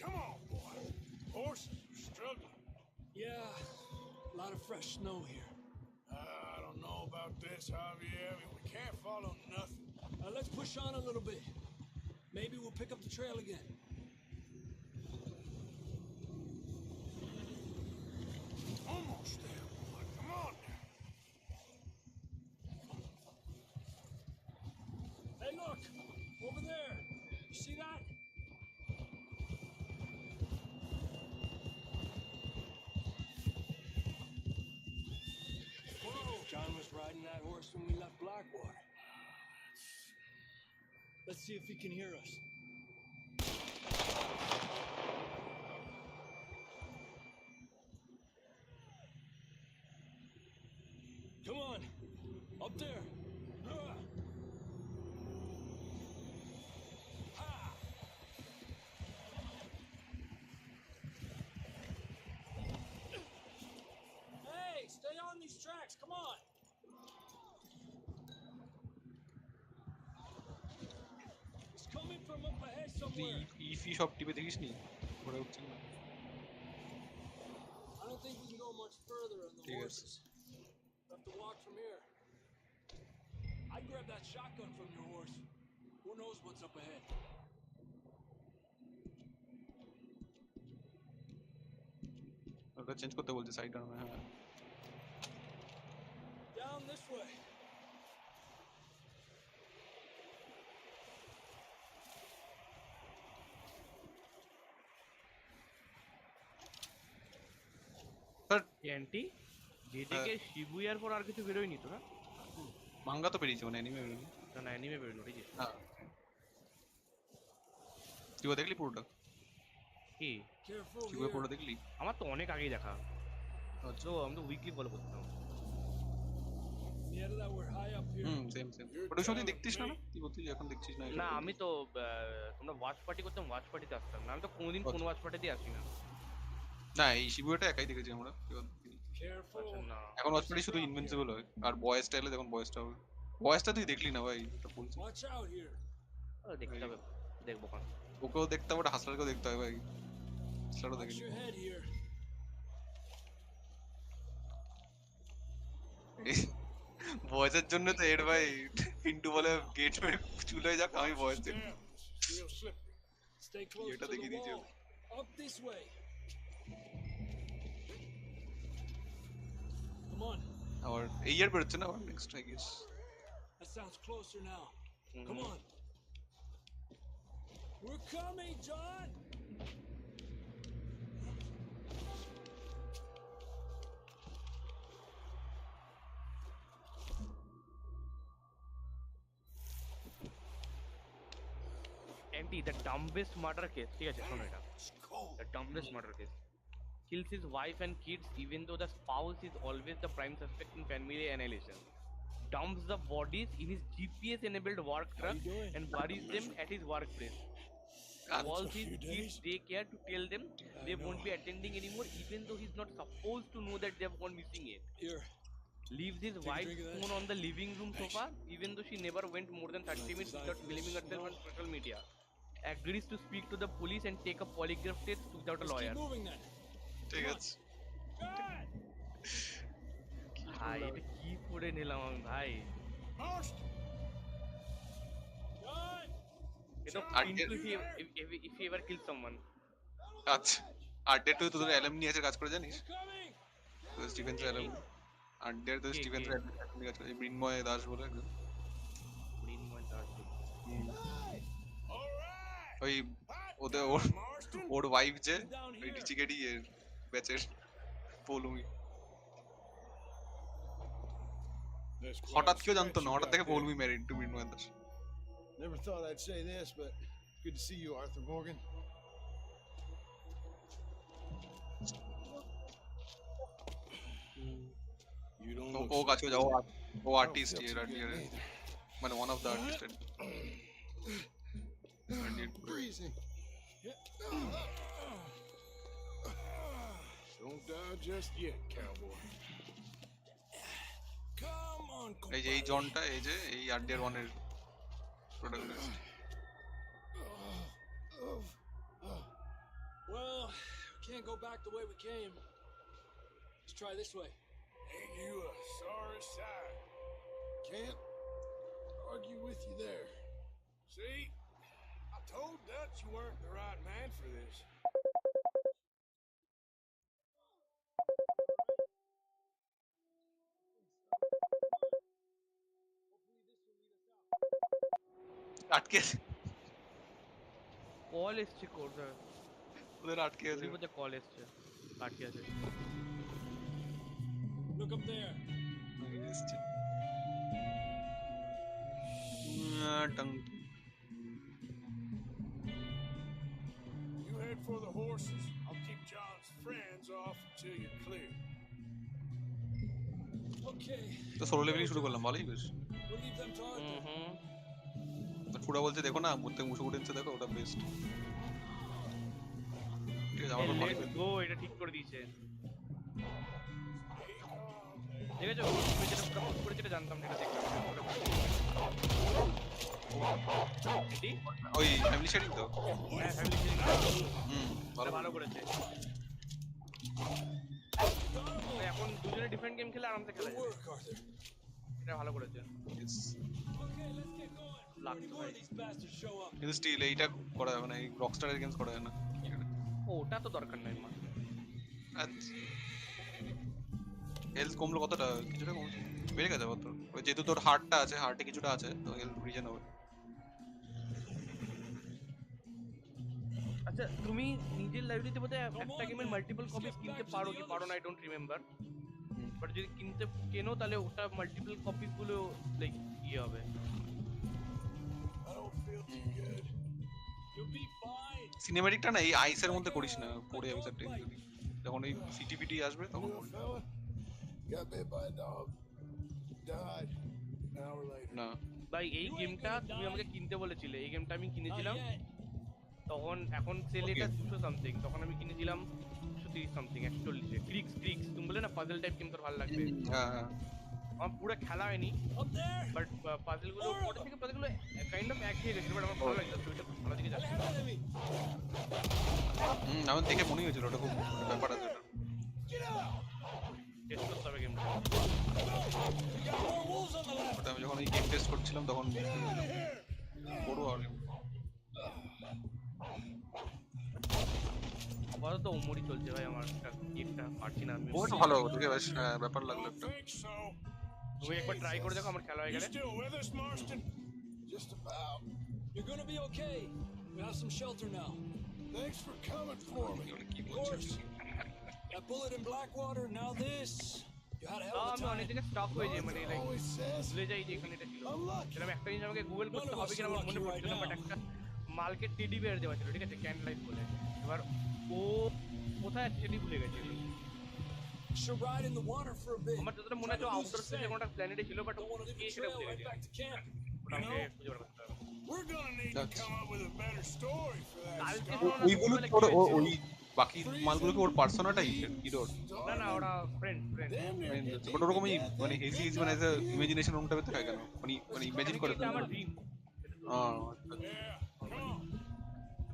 Come on, boy. Horses are struggling. Yeah, a lot of fresh snow here. I don't know about this, Javier. I mean, we can't follow nothing. Now let's push on a little bit. Maybe we'll pick up the trail again. Almost there, boy. Come on. Hey, look! Over there! You see that? Whoa! John was riding that horse when we left Blackwater. Let's see if he can hear us. Come on! Up there! Ha! Hey, stay on these tracks, come on! It's coming from up ahead somewhere. ইফি সব টিপে দেখিস নি ঘোরা উঠছে না I don't think we can go much further on the ঠিক আছে horses. We'll have to walk from here. I'd grab that shotgun from your horse. Who knows what's up ahead? ওটা চেঞ্জ করতে বলছে সাইড আর্মে হ্যাঁ Down this way. Sir anti যেদিকে শিবুয়ার পর আর কিছু বেরোয়নি তো না মাঙ্গা তো বেরিয়েছে মানে অ্যানিমে বেরোয়নি না অ্যানিমে বেরোয়নি ঠিক আছে হ্যাঁ তুই দেখলি পুরোটা কি Careful তুই here. পুরোটা দেখলি আমার তো অনেক আগেই দেখা তো আমি তো উইকলি ফলো করতাম Yeah, that we're high up here. Same ওটা সত্যি দেখতিস না তুই বলছিস এখন দেখছিস না না আমি তো তোমরা ওয়াচ পার্টি করতাম ওয়াচ পার্টিতে আসতাম না আমি তো কোনোদিন কোনো ওয়াচ পার্টিতে আসি না না এই শিবুয়াটা একাই দেখেছি আমরা Careful. না এখন হসপিটালে শুধু ইনভিনসিবল হয় আর বয়েজ স্টাইলে যখন বয়েজটা হবে বয়েজটা তুই দেখলি না ভাই এটা বলছি Watch out here. দেখতে হবে দেখবো কারণ ওকেও দেখতে হবে হাসলারকেও দেখতে হবে ভাই হাসলারও Watch দেখিনি your head here. বয়েজের জন্য তো এর ভাই পিন্টু বলে গেট মেরে চুল হয়ে যাক আমি বয়েজ দেখি Real slippery. Stay close এটা to দেখিয়ে the দিয়েছে wall. Up this way. Come on. আবার এই ইয়ার বেরোচ্ছে না আবার next I guess That sounds closer now. Come on. We're coming, John. অ্যান্টি দ্য ডাম্বেস্ট মার্ডার কেস ঠিক আছে শোনো এটা the dumbest murder case kills his wife and kids even though the spouse is always the prime suspect in family annihilation dumps the bodies in his GPS enabled work truck and buries them at his workplace calls his kids daycare to tell them they won't be attending anymore even though he's not supposed to know that they've gone missing yet Here. leaves his wife's phone on the living room sofa even though she never went more than 30 minutes without filming herself on social media agrees to speak to the police and take a polygraph test without a Let's lawyer keep moving then. ঠিক আছে John! ভাই এটা কি করে নিলাম আমি ভাই Horst! John! এটা আর কিন্তু if he ever kills someone আচ্ছা আর ডেট তো তোদের অ্যালাম নিয়ে আছে কাজ করে জানিস We're coming! তো স্টিভেন্স অ্যালাম আর ডেট তো স্টিভেন্স অ্যালাম কাজ করে মৃন্ময় দাস বলে একজন। মৃন্ময় দাস All right. ওই ওদের ওর ওয়াইফ যে ওই ডিচিকেডি এর ব্যাচের পৌলমি There's quite হঠাৎ a কেউ জানতো stretch না you হঠাৎ got থেকে there. Poulami married to Mrinmoy Das Never thought I'd say this, but good to see you, Arthur Morgan. You don't ও look ও so কাজ করে যাও ও I don't আর্টিস্ট feel এর too আর good either. মানে one of the artist Breezy. Don't die just yet, cowboy. Come on, এই যে এই জনটা এই যে এই আরডিআর 1 এর protagonist Well, we can't go back the way we came. Let's try this way. Ain't you a sorry sight? Can't argue with you there. See? I told Dutch you weren't the right man for this. আটকে আছে, call এসছে কোথায়? ওদের আটকে আছে। ওদিকে বোধহয় call এসছে, আটকে আছে। Look up there. এসছে। টং। You head for the horses. I'll keep John's friends off until you're clear. Okay. তো সোলো লেভেলিং শুরু করলাম, ভালোই বেশ। We'll leave them to Arthur. ফুডা বলছে দেখো না, মধ্যে মুসু উঠেছে দেখো, ওটা বেস্ট। ঠিক আছে, আমার ভালো লেটস গো, এটা ঠিক করে দিয়েছে। ঠিক আছে, তুমি যেটা প্রপোজ করেছে এটা জানতাম না, এটা দেখলাম। এটি ওই ফ্যামিলি শেয়ারিং তো? হ্যাঁ, ফ্যামিলি শেয়ারিং। ভালো ভালো করেছে। এখন দুজনে ডিফারেন্ট গেম খেলে আরামসে খেলা যাবে। এটা ভালো করেছে। কিন্তু স্টিল এইটা করা যাবে না, এই রকস্টারের গেমস করা যাবে না। ও, ওটা তো দরকার নাই মা। হেলথ কমলো কতটা? কিছুটা কমছে, বেড়ে গেছে কত? ওই যেহেতু তোর হার্টটা আছে, হার্টে কিছুটা আছে, তো হেলথ রিজেন হবে। আচ্ছা, তুমি নিজের লাইব্রেরিতে বোধহয় একটা গেমের মাল্টিপল কপিজ কিনতে পারো কি পারো না, আই ডোন্ট রিমেম্বার। বাট যদি কেনো তাহলে ওটা মাল্টিপল কপিজ গুলো লাইক ইয়ে হবে। সিনেম্যাটিকটা না এই আইসের মধ্যে করিস না, পরে এপিসোডটা যখন এই সিটিপিটি আসবে তখন করিস। Got bit by a dog. Died an hour later. না ভাই, এই গেমটা তুমি আমাকে কিনতে বলেছিলে, এই গেমটা আমি কিনেছিলাম তখন, এখন সেল এটা 200 সামথিং, তখন আমি কিনেছিলাম 230 সামথিং, 140 এ। ক্রিক্স তুমি বলে না পাজল টাইপ গেম তোর ভালো লাগবে। হ্যাঁ হ্যাঁ, আমার পুরো খেলা হয়নি, বাট পাজল গুলো পরে থেকে পাজল গুলো কাইন্ড অফ এক হয়ে গেছিল, বাট আমার ভালো লাগছে, ওইটা খুব ভালো দিকে যাচ্ছে। আমার দেখে মনে হয়েছিল ওটা খুব ব্যাপার আছে। টেস্ট করতে হবে গেমটা। ওটা আমি যখন এই গেম টেস্ট করছিলাম তখন বড় আর আপাতত ওমরি চলছে ভাই, আমার গেমটা পারছি না আমি। ওটা ভালো, দেখে বেশ ব্যাপার লাগলো একটা। তুমি একবার ট্রাই করে দেখো, আমার খেলা হয়ে গেলে। Still with us, Marston? Just about. You're gonna be okay. We have some shelter now. Thanks for coming for me. Of course. That bullet in Blackwater, now this. You had a hell of a আমি time. অনেক জায়গায় stop হয়ে যাই, মানে like Always says ভুলে যাই যে এখানে এটা ছিল। এরকম একটা জিনিস আমাকে গুগল করতে হবে কিনা আমার মনে পড়ছে না, বাট একটা মালকে টেডি বিয়ার দেওয়া ছিল, ঠিক আছে, ক্যান্ড লাইট বলে। এবার ও কোথায় আছে সেটি ভুলে গেছে। Should ride in the water for a bit. আমার যতটা মনে আছে আউটডোর স্পেসে কোনো একটা প্ল্যানেটে ছিল, বাট কে সেটা ভুলে গেছে। Back to camp. ওটা আমাকে খুঁজে বার করতে হবে। we're gonna need to come up with a better story for that. কালকে Scott. শোনো না, ওইগুলো দুপুরবেলা তোর কি হয়েছিল? ওই বাকি মালগুলোকে ওর পার্সোনাটাই হিরোর, না না, ওরা ফ্রেন্ড। বাট ওরকমই মানে হেজি হেজি মানে ইমাজিনেশন রুমটা পেতে হয় কেন, মানে মানে ইমাজিন করে এটা আমার dream. Yeah, come on.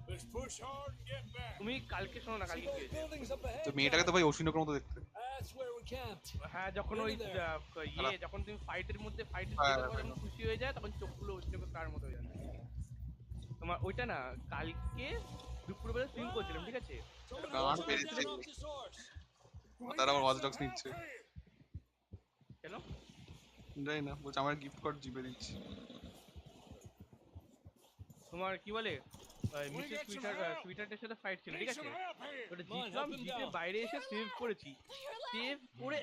Let's push hard and get back. তুমি কালকে শোনো না, কালকে কি হয়েছে? Buildings up ahead. তো মেয়েটাকে তো ভাই অশ্বিনকের মতো দেখতে। That's where we camped. হ্যাঁ, যখন ওই যখন তুমি ফাইটের মধ্যে যখন খুশি হয়ে যায় তখন চোখগুলো অশ্বিনকে তার মতো হয়ে যায়। তোমার ওইটা না, কালকে দুপুরবেলা সুইং করছিলাম, ঠিক আছে, গান পেরেছে তারা আমার ওয়াচ ডগস নিচ্ছে, কেন জানি না, বলছে আমার গিফট কার্ড জিপে দিচ্ছি। তোমার কি বলে মিসেস টুইটারের সাথে ফাইট ছিল, ঠিক আছে, ওটা জিতলাম, জিতে বাইরে এসে সেভ করেছি, সেভ করে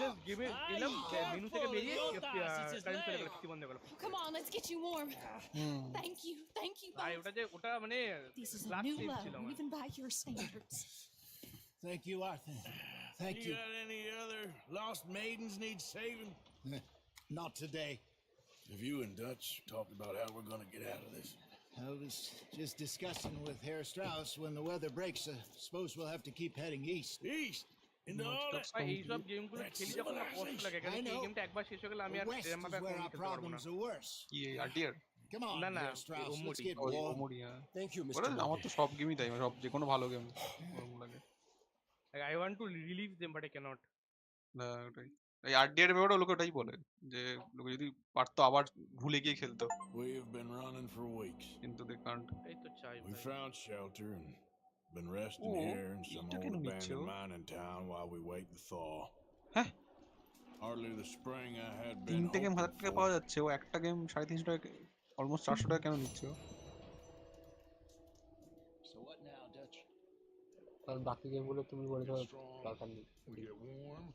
জাস্ট গেমে এলাম, মেনু থেকে বেরিয়ে কারেন্ট চলে গেল, বন্ধ করে। Come on, let's get you warm. Thank you ভাই both. ওটা মানে This is a last new save low, ছিল আমার। even by your standards. Thank you, Arthur. Thank You you. got any other lost maidens need saving? Not today. Have you and Dutch talked about how we're gonna get out of this? I was just discussing with Herr Strauss when the weather breaks. I suppose we'll have to keep heading east. East? Into all that? ভাই এইসব গেমগুলো খেলি যখন না কষ্ট লাগে, কারণ এই গেমটা একবার শেষ হয়ে গেলে আমি আর West is এরকম ভাবে where our খেলতে পারবো না। problems are worse. কি RTR? Come on, No, no, Herr Strauss, let's Omori. get ওই warm. ওমরিয়া। Thank you, ওরা Mr. আমার তো সব গেমই তাই, সব যে কোনো ভালো গেম লাগে I want to relieve them, but I cannot. না ওটাই। এই আরডিআর ব্যাপারটা লোকে ওটাই বলে যে লোকে যদি পারতো আবার ভুলে গিয়ে খেলতো, We've been running for weeks. কিন্তু দে কান্ট। এই তো চাই We ভাই। found shelter and been resting Oh, here in some এইটা old কেন নিচ্ছে ও? abandoned mining town while we wait the thaw. হ্যাঁ, Hardly the spring I had been 3টে গেম 1000 hoping টাকা for. পাওয়া যাচ্ছে, ও একটা গেম 350 টাকা, অলমোস্ট 400 টাকা কেন নিচ্ছে ও? So what now, Dutch? কারণ বাকি গেমগুলো তুমি বলে Get দাও strong. দরকার নেই। We get warm.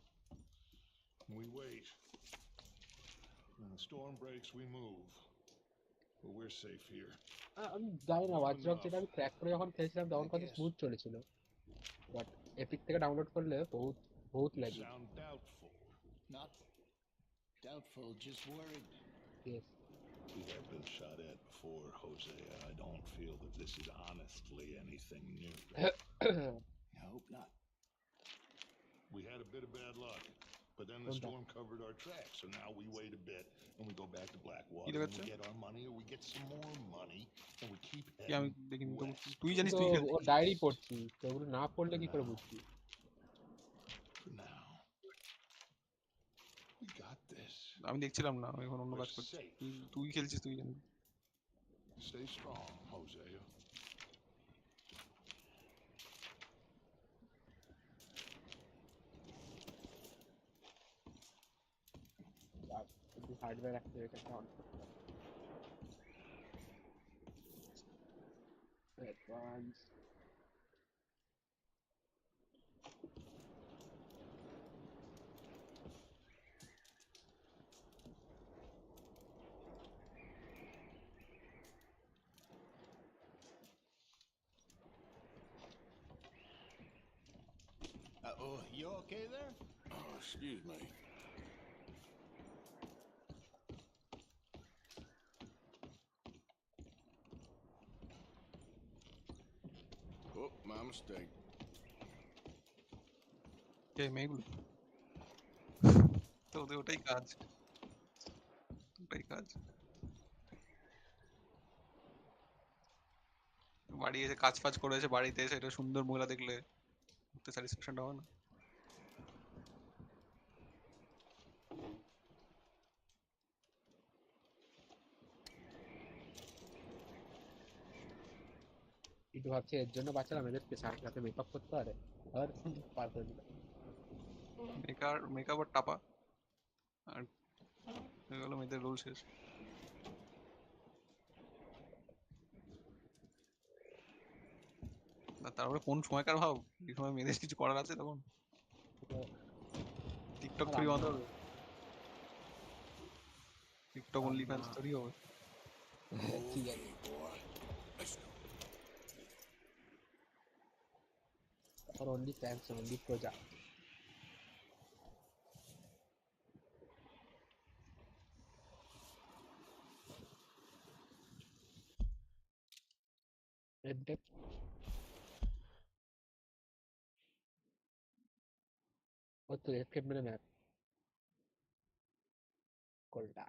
And we wait. When the storm breaks, we move. But we're safe here. আমি জানি না ওয়াচ ডগ যেটা আমি ক্র্যাক করে যখন খেলছিলাম তখন কত স্মুথ চলেছিল, বাট এপিক থেকে ডাউনলোড করলে বহুত বহুত You লাগে। sound doubtful. Not doubtful, just worried. Yes. We have been shot at before, Jose. I don't feel that this is honestly anything new. I hope not. We had a bit of bad luck, but then the storm covered our tracks. So now we wait a bit and we go back to Blackwater and we get our money, or we get some more money, and we keep কি আমি heading দেখিনি তো, west. তুই জানিস তো তুই ও খেলছিস। Diary পড়ছি, তো ওগুলো না পড়লে কি করে বুঝবি? Now we got this. আমি দেখছিলাম না, আমি এখন অন্য কাজ We're করছি। safe. তুই খেলছিস, তুই জানিস। Stay strong, Hosea. হার্ডওয়্যার অ্যাক্টিভেটরটা অন করতে হবে। Advance Oh, you okay there? Oh, excuse me. Oh, my mistake. কে মেয়েগুলো? তো ওদের ওটাই কাজ, ওটাই কাজ। বাড়ি এসে কাজ ফাজ করে এসে বাড়িতে এসে এটা সুন্দর মহিলা দেখলে স্যাটিসফ্যাকশনটা হয় না? কিন্তু ভাবছি এর জন্য বাঁচালাম, এদেরকে সারা রাতে মেকআপ করতে পারে আর পার করে দিলাম। মেকআপ আর টাপা, আর হয়ে গেল মেয়েদের রোল শেষ। না, তারপরে কোন সময়কার ভাব, এই সময় মেয়েদের কিছু করার আছে তখন টিকটক ফ্রি বন্ধ হবে, টিকটক অনলি ফ্যান্স তৈরি হবে। ঠিক আছে, আর অনলি ফ্যান্স অনলি প্রজা। এন্টার ও তো এসকেপ মেরে ম্যাপ কোলটা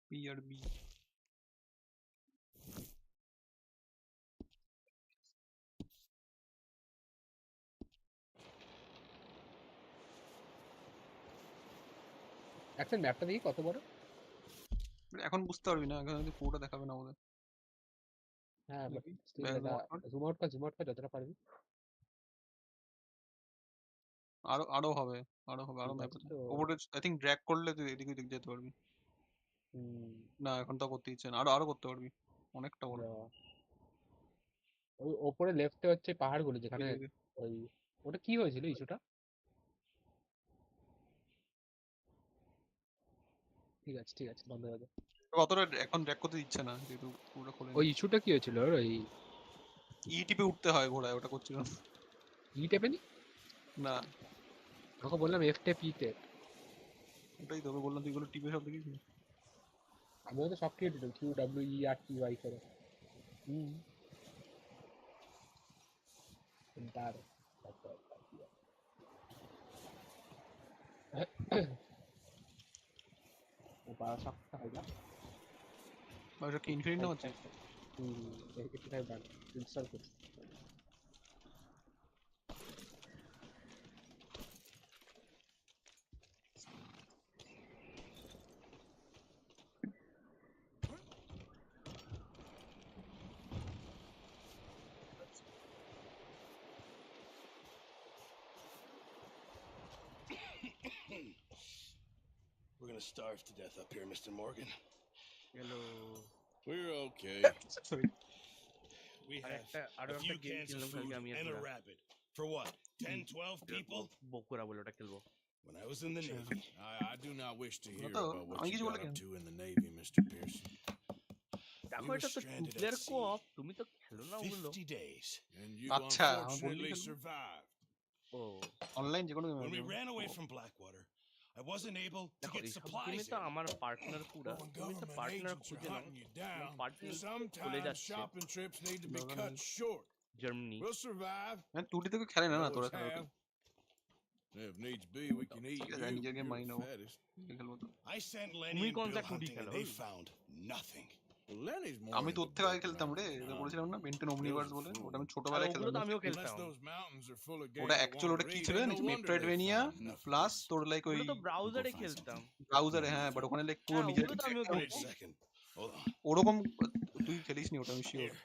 পি আর বি। এখন ম্যাপটা দেখি কত বড়। এখন বুঝতে পারবি না, এখন যদি পুরোটা দেখাবে না আমাদের। হ্যাঁ, বাট দেখি, স্টিল back এটা zoom out কর। জুম আউট কর যতটা পারবি। আরো হবে, আরো ঠিক ম্যাপ আছে আছে তো। ওপরে। আই থিঙ্ক ড্র্যাগ করলে তুই এদিকে ওদিকে যেতে পারবি। না, এখন তো করতে ইচ্ছে না, আরো করতে পারবি, অনেকটা বড়। ওই ওপরে লেফটে হচ্ছে পাহাড়গুলো যেখানে এই যে, ওই ওটা কি হয়েছিল ইস্যুটা? ঠিক আছে ঠিক আছে, বন্ধ হয়ে যাবে। অতটা এখন ড্র্যাগ করতে ইচ্ছে না, যেহেতু পুরোটা খোলে ওই ইস্যুটা কি হয়েছিল ওর? ওই ই টিপে উঠতে হয় ঘোড়ায়, ওটা করছিল না। ই টেপে নি? না, তোকে বললাম এফ টেপ ই টেপ। ওটাই তোকে বললাম, তুই গুলো টিপে সব দেখিস। আমিও তো সব টিপে দিতাম, কিউ ডাব্লিউ ই আর টি ওয়াই করে। তার পাওয়া শক্ত হয় না। ওটা কি ইনফিনিট না হচ্ছে? এটাই বান ইনস্টল করছি। starve to death up here, Mr. Morgan. Hello. We're okay. Sorry. We আর have একটা আরো a একটা few গেম cans of খেললাম food কালকে আমি and a rabbit. For what? 10, 12 people? Bankura বলে ওটা খেলবো। When I was in the Navy, I do not wish to hear তো about what আমি you কিছু got বলে up কেন? to in the Navy, Mr. Pearson. দেখো We were এটা তো to stranded player at sea. Co-op, তুমি তো খেলো না ওগুলো। 50 days. And you আচ্ছা, আমার বন্ধু unfortunately খেলবো। survived. ও অনলাইন যে কোনো When we game ran away from Blackwater, I wasn't able to দেখো get এইসব গেমে supplies তো in. আমার পার্টনার পুরা, When তুমি তো government পার্টনার agents are খুঁজে নাও, hunting you down, পার্টনার চলে sometimes যাচ্ছে shopping trips need to be No, no, cut no. short. Germany. We'll survive. মানে 2D থেকে খেলে না তোরা Always খেলা have. If needs be, we can eat ঠিক you. আছে নিজের গেম You're মানি the নেবো fattest. খেলবো তো। I sent Lenny তুমি and কোন Bill টা 2D hunting and খেলো? they found nothing. Well, Lenny's more আমি into তোর থেকে আগে book খেলতাম রে, hunting, এটা huh? বলেছিলাম না বেন্টেন Bill's ওমনিভার্স a বলে, fool. ওটা আমি আর ছোটবেলায় ওগুলো তো খেলতাম। আমিও Unless খেলতাম। those mountains are full of game ওটা that অ্যাকচুয়াল won't ওটা কি read, ছিল ain't জানিস, no wonder they মেট্রোইডভেনিয়া found enough of plus this. তোর লাইক ওই ওগুলো তো ব্রাউজারে find খেলতাম। ব্রাউজারে, হ্যাঁ বাট ওখানে লাইক পুরো হ্যাঁ নিজের ওগুলো তো আমিও Wait a খেলতাম। second. Hold on. ওরকম তুই খেলিসনি ওটা আমি শিওর। Here.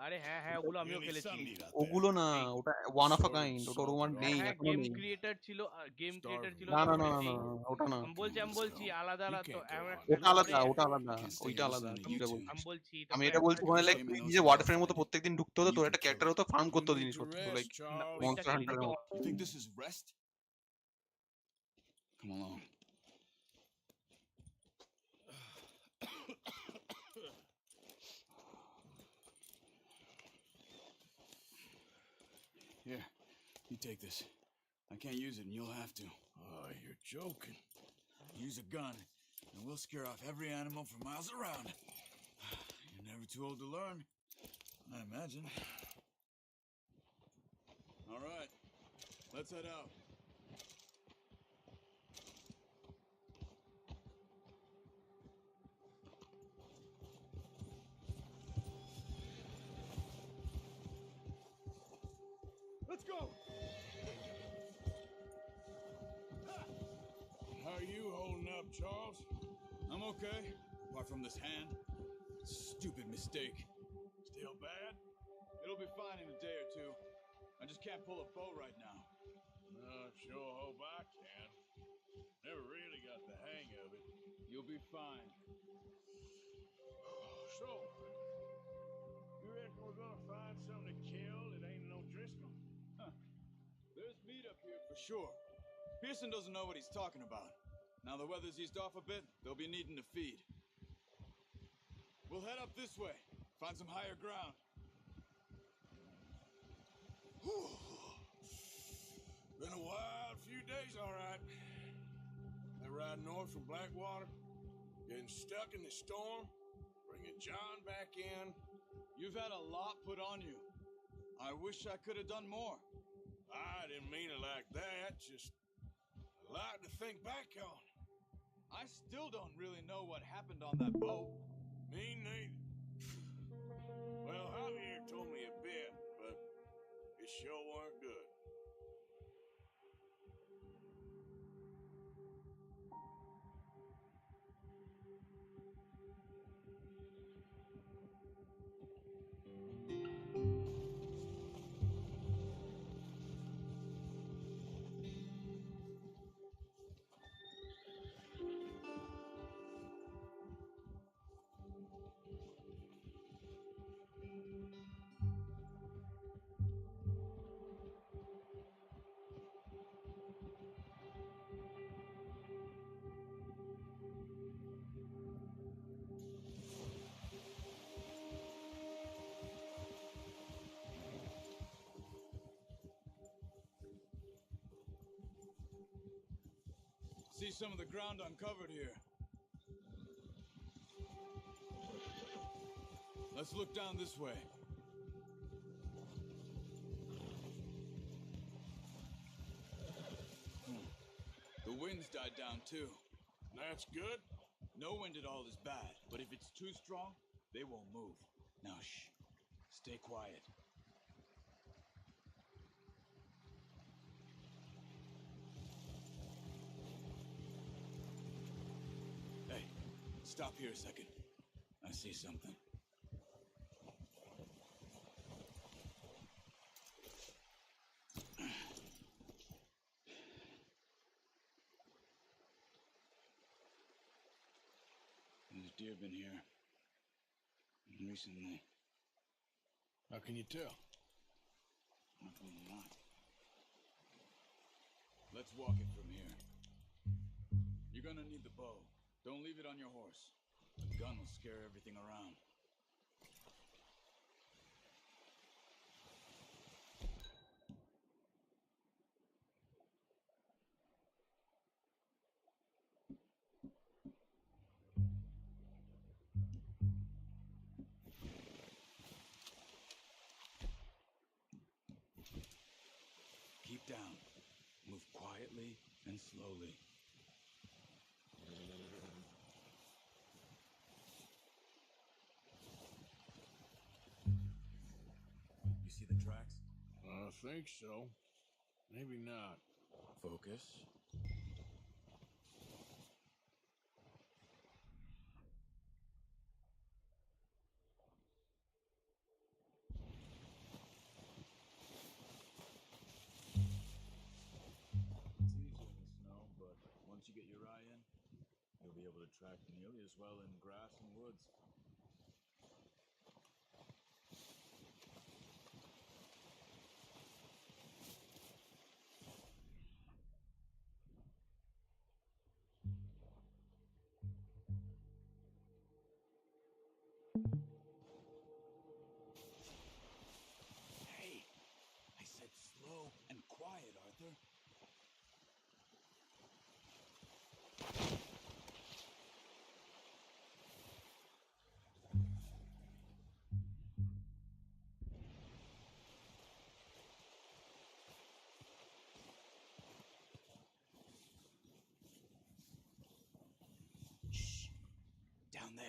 আরে হ্যাঁ হ্যাঁ ওগুলো আমিও You need খেলেছি। something to eat out there. ওগুলো না, ওটা ওয়ান অফ আ কাইন্ড, ওটা ওরকম আর হ্যাঁ নেই হ্যাঁ এখনো গেম নেই। ক্রিয়েটর ছিল, গেম ক্রিয়েটর ছিল না না তারপরে না না এই না, ওটা না, আমি বলছি আলাদা You আলাদা তো can't go এমন on. একটা ওটা আলাদা, তারপরে ওটা আলাদা, You can stay ওইটা আলাদা। listening to তুই যেটা YouTube. বলছিস আমি বলছি আমি তারপরে এটা বলছি, ওখানে লাইক Game তুই in those নিজে small ওয়ার্ড ফ্রেমের মতো fighting. প্রত্যেকদিন ঢুকতে হতো, You তোর can একটা kill ক্যারেক্টার it. হতো, ফার্ম করতে You হতো need to জিনিসপত্র rest, লাইক Charles. ওইটা মনস্টার খেলিনি হান্টারের তো। মতো। You think this is rest? Come along. Here, you take this. I can't use it, and you'll have to. Oh, you're joking. Use a gun, and we'll scare off every animal for miles around. You're never too old to learn, I imagine. All right, let's head out. Let's go. How are you holding up, Charles? I'm okay, apart from this hand. Stupid mistake. Still bad? It'll be fine in a day or two. I just can't pull a bow right now. I sure hope I can. Never really got the hang of it. You'll be fine. So, you reckon we're gonna find something to kill that ain't no Driscoll? There's meat up here for sure. Pearson doesn't know what he's talking about. Now the weather's eased off a bit, they'll be needing to feed. We'll head up this way, find some higher ground. Been a wild few days, all right. That ride north from Blackwater, getting stuck in the storm, bringing John back in. You've had a lot put on you. I wish I could have done more. I didn't mean it like that, just a lot to think back on. I still don't really know what happened on that boat. Me neither. Well, Javier told me a bit, but it sure weren't good. See some of the ground uncovered here. Let's look down this way. The wind's died down too. That's good. No wind at all is bad, but if it's too strong, they won't move. Now shh. Stay quiet. Hey, stop here a second. I see something. deer been here recently? How can you tell? How can you not? Let's walk it from here. You're gonna need the bow. Don't leave it on your horse. The gun will scare everything around. Keep down. Move quietly and slowly. You see the tracks? I think so. Maybe not. Focus. It's easier in the snow, but once you get your eye in, you'll be able to track nearly as well in grass and woods. Hey, I said slow and quiet, Arthur. Shh. Down there.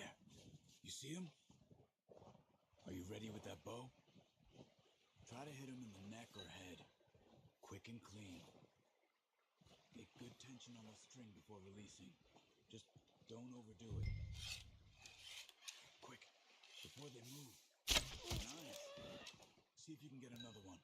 You see him? Are you ready with that bow? Try to hit him in the neck or head. Quick and clean. Get good tension on the string before releasing. Just don't overdo it. Quick, before they move. Nice. See if you can get another one.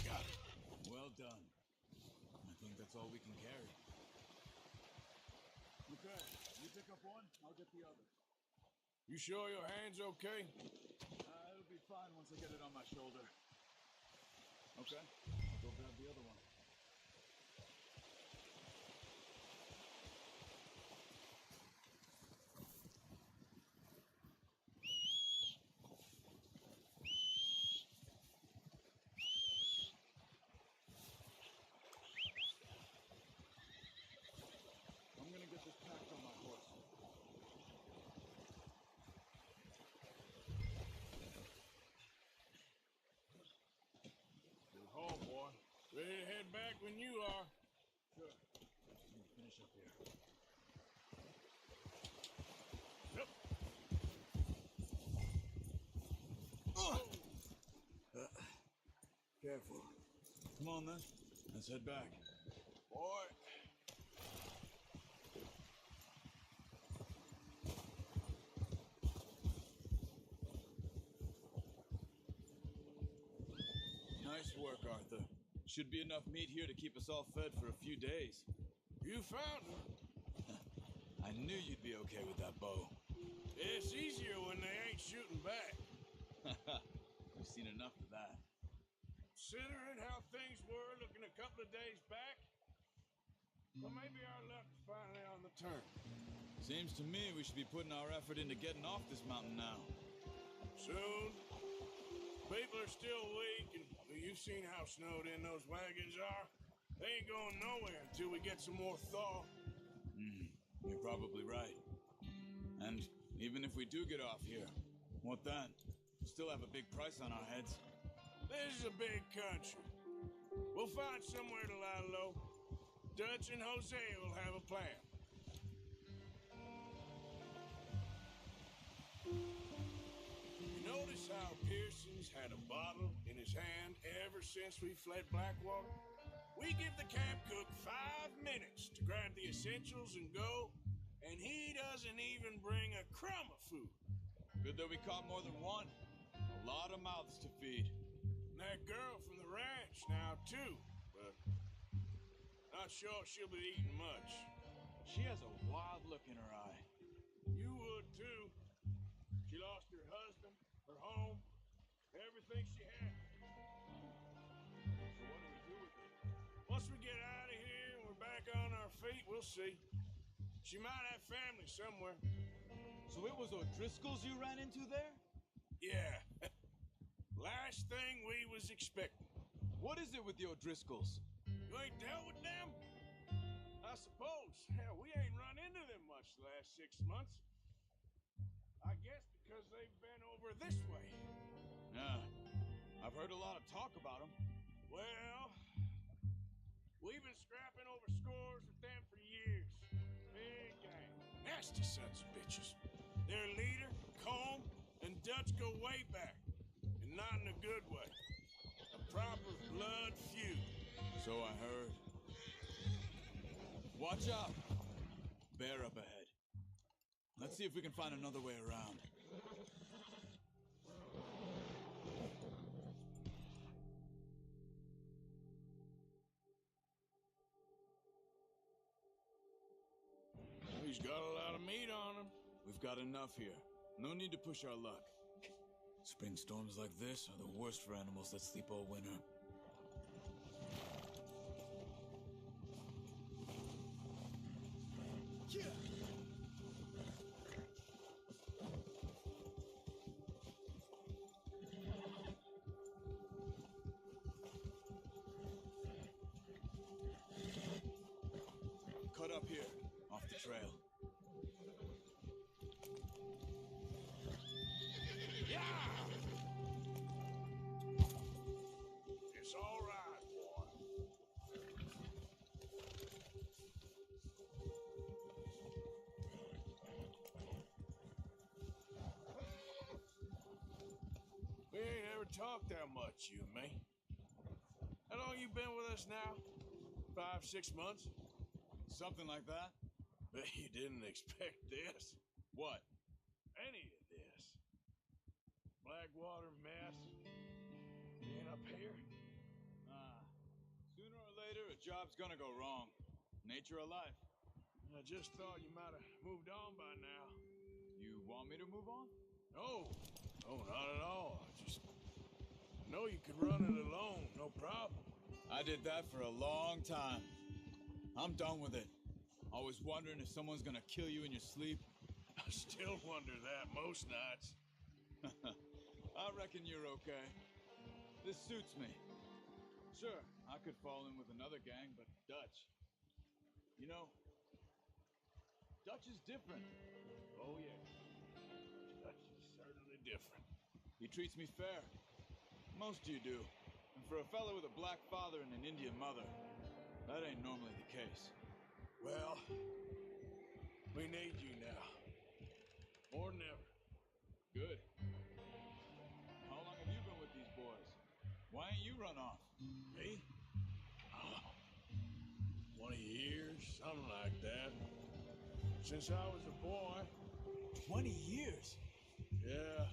Got it. Well done. I think that's all we can carry. Okay, you pick up one, I'll get the other. You sure your hand's okay? It'll be fine once I get it on my shoulder. Okay, I'll go grab the other one. I'm gonna get this packed on my horse. Good haul, boy. Ready to head back when you are. Sure. Let me finish up here. Yep. Careful. Come on then. Let's head back. Boy. Nice work, Arthur. Should be enough meat here to keep us all fed for a few days. You found him. I knew you'd be okay with that bow. It's easier when they ain't shooting back. We've seen enough of that. Considering how things were looking a couple of days back, well, maybe our luck's finally on the turn. Seems to me we should be putting our effort into getting off this mountain now. Soon. People are still weak, and you've seen how snowed in those wagons are. They ain't going nowhere until we get some more thaw. You're probably right. And even if we do get off here, what then? We still have a big price on our heads. This is a big country. We'll find somewhere to lie low. Dutch and Jose will have a plan. Pearson's had a bottle in his hand ever since we fled Blackwater. We give the camp cook 5 minutes to grab the essentials and go, and he doesn't even bring a crumb of food. Good that we caught more than one. A lot of mouths to feed. And that girl from the ranch now, too, but not sure she'll be eating much. She has a wild look in her eye. You would, too. She lost her husband, her home, everything she had. So what do we do with her? Once we get out of here and we're back on our feet, we'll see. She might have family somewhere. So it was O'Driscoll's you ran into there? Yeah. Last thing we was expecting. What is it with the O'Driscolls? You ain't dealt with them? I suppose. Hell, we ain't run into them much the last 6 months. I guess because they've been over this way. Yeah. I've heard a lot of talk about them. Well, we've been scrapping over scores with them for years. Big gang. Nasty sons of bitches. Their leader, Combe, and Dutch go way back. And not in a good way. A proper blood feud. So I heard. Watch out! Bear up ahead. Let's see if we can find another way around. He's got a lot of meat on him. We've got enough here. No need to push our luck. Spring storms like this are the worst for animals that sleep all winter. Cut up here, off the trail. Yeah! It's all right, boy. We ain't ever talked that much, you and me. How long you been with us now? 5, 6 months? Something like that? Bet you didn't expect this. What? Any of this. Blackwater mess. Being up here. Sooner or later, a job's gonna go wrong. Nature of life. I just thought you might have moved on by now. You want me to move on? No. No, not at all. I know you could run it alone, no problem. I did that for a long time. I'm done with it. Always wondering if someone's gonna kill you in your sleep. I still wonder that most nights. I reckon you're okay. This suits me. Sure, I could fall in with another gang, but Dutch. You know, Dutch is different. Oh, yeah. Dutch is certainly different. He treats me fair. Most of you do. And for a fella with a black father and an Indian mother, that ain't normally the case. Well, we need you now. More than ever. Good. How long have you been with these boys? Why ain't you run off? Me? Oh, 20 years, something like that. Since I was a boy. 20 years? Yeah.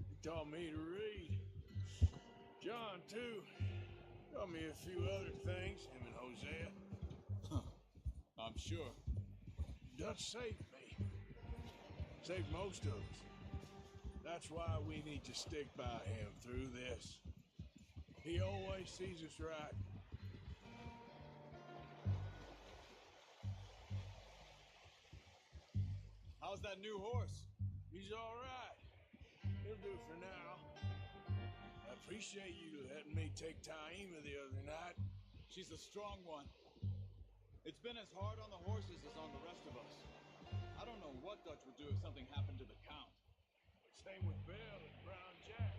He taught me to read. John, too. Taught me a few other things, him and Hosea. Huh. I'm sure. Dutch saved me. Saved most of us. That's why we need to stick by him through this. He always sees us right. How's that new horse? He's all right. He'll do for now. I appreciate you letting me take Taima the other night. She's a strong one. It's been as hard on the horses as on the rest of us. I don't know what Dutch would do if something happened to the Count. Same with Bill and Brown Jack.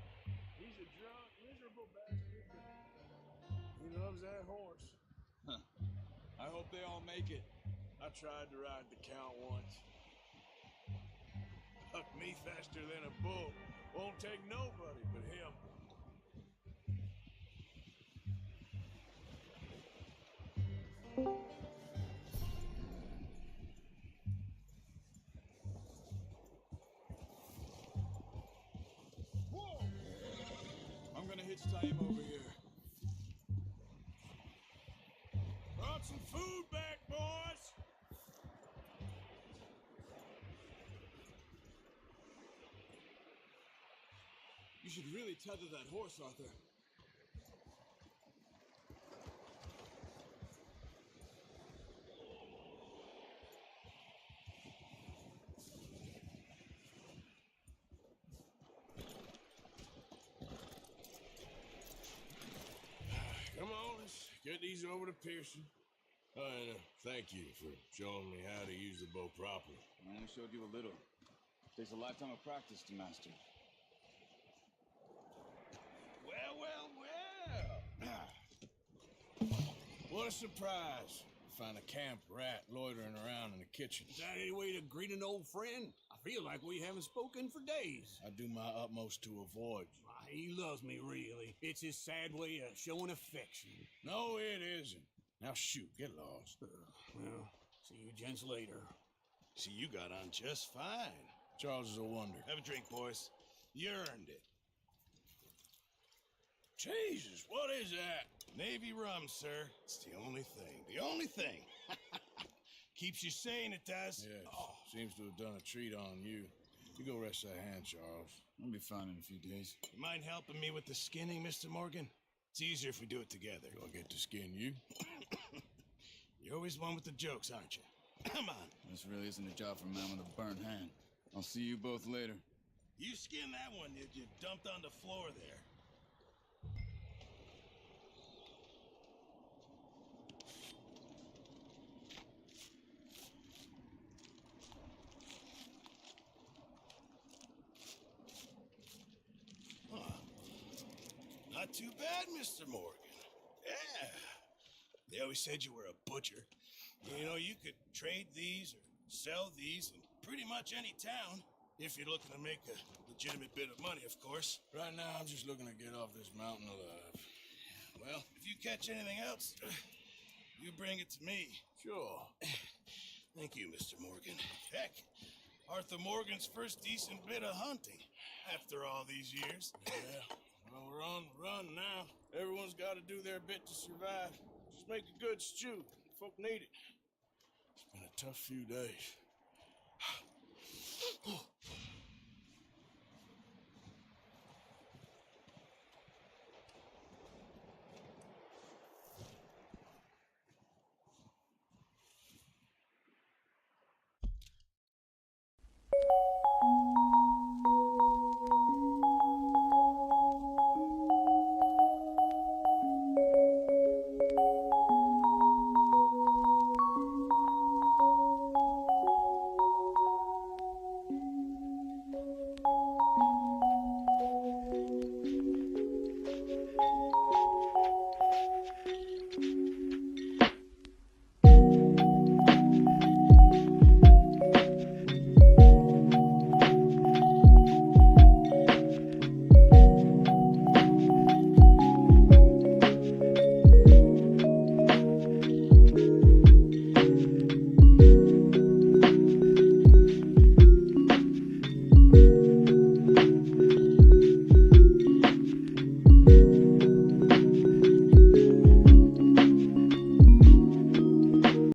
He's a drunk, miserable bastard, but he loves that horse. Huh. I hope they all make it. I tried to ride the Count once. Bucked me faster than a bull. Won't take nobody but him. Whoa! I'm gonna hitch tie him over here. Brought some food back, boys! You should really tether that horse, Arthur. Come on, let's get these over to Pearson. Oh, and thank you for showing me how to use the bow properly. I only showed you a little. Takes a lifetime of practice to master. Well, well, well! What a surprise. Find a camp rat loitering around in the kitchen. Is that any way to greet an old friend? I feel like we haven't spoken for days. I do my utmost to avoid you. Why, he loves me, really. It's his sad way of showing affection. No, it isn't. Now shoot, get lost. Well, see you gents later. See, you got on just fine. Charles is a wonder. Have a drink, boys. You earned it. Jesus, what is that? Navy rum, sir. It's the only thing. The only thing. Keeps you sane, it does. Yes. Oh. Seems to have done a treat on you. You go rest that hand, Charles. I'll be fine in a few days. You mind helping me with the skinning, Mr. Morgan? It's easier if we do it together. Do I get to skin you? You're always one with the jokes, aren't you? Come on. This really isn't a job for a man with a burnt hand. I'll see you both later. You skinned that one that you dumped on the floor there. Not too bad, Mr. Morgan. Yeah. They always said you were a butcher. You know, you could trade these or sell these in pretty much any town. If you're looking to make a legitimate bit of money, of course. Right now, I'm just looking to get off this mountain alive. Well, if you catch anything else, you bring it to me. Sure. Thank you, Mr. Morgan. Heck, Arthur Morgan's first decent bit of hunting after all these years. Yeah. Well, we're on the run now. Everyone's got to do their bit to survive. Just make a good stew. Folk need it. It's been a tough few days.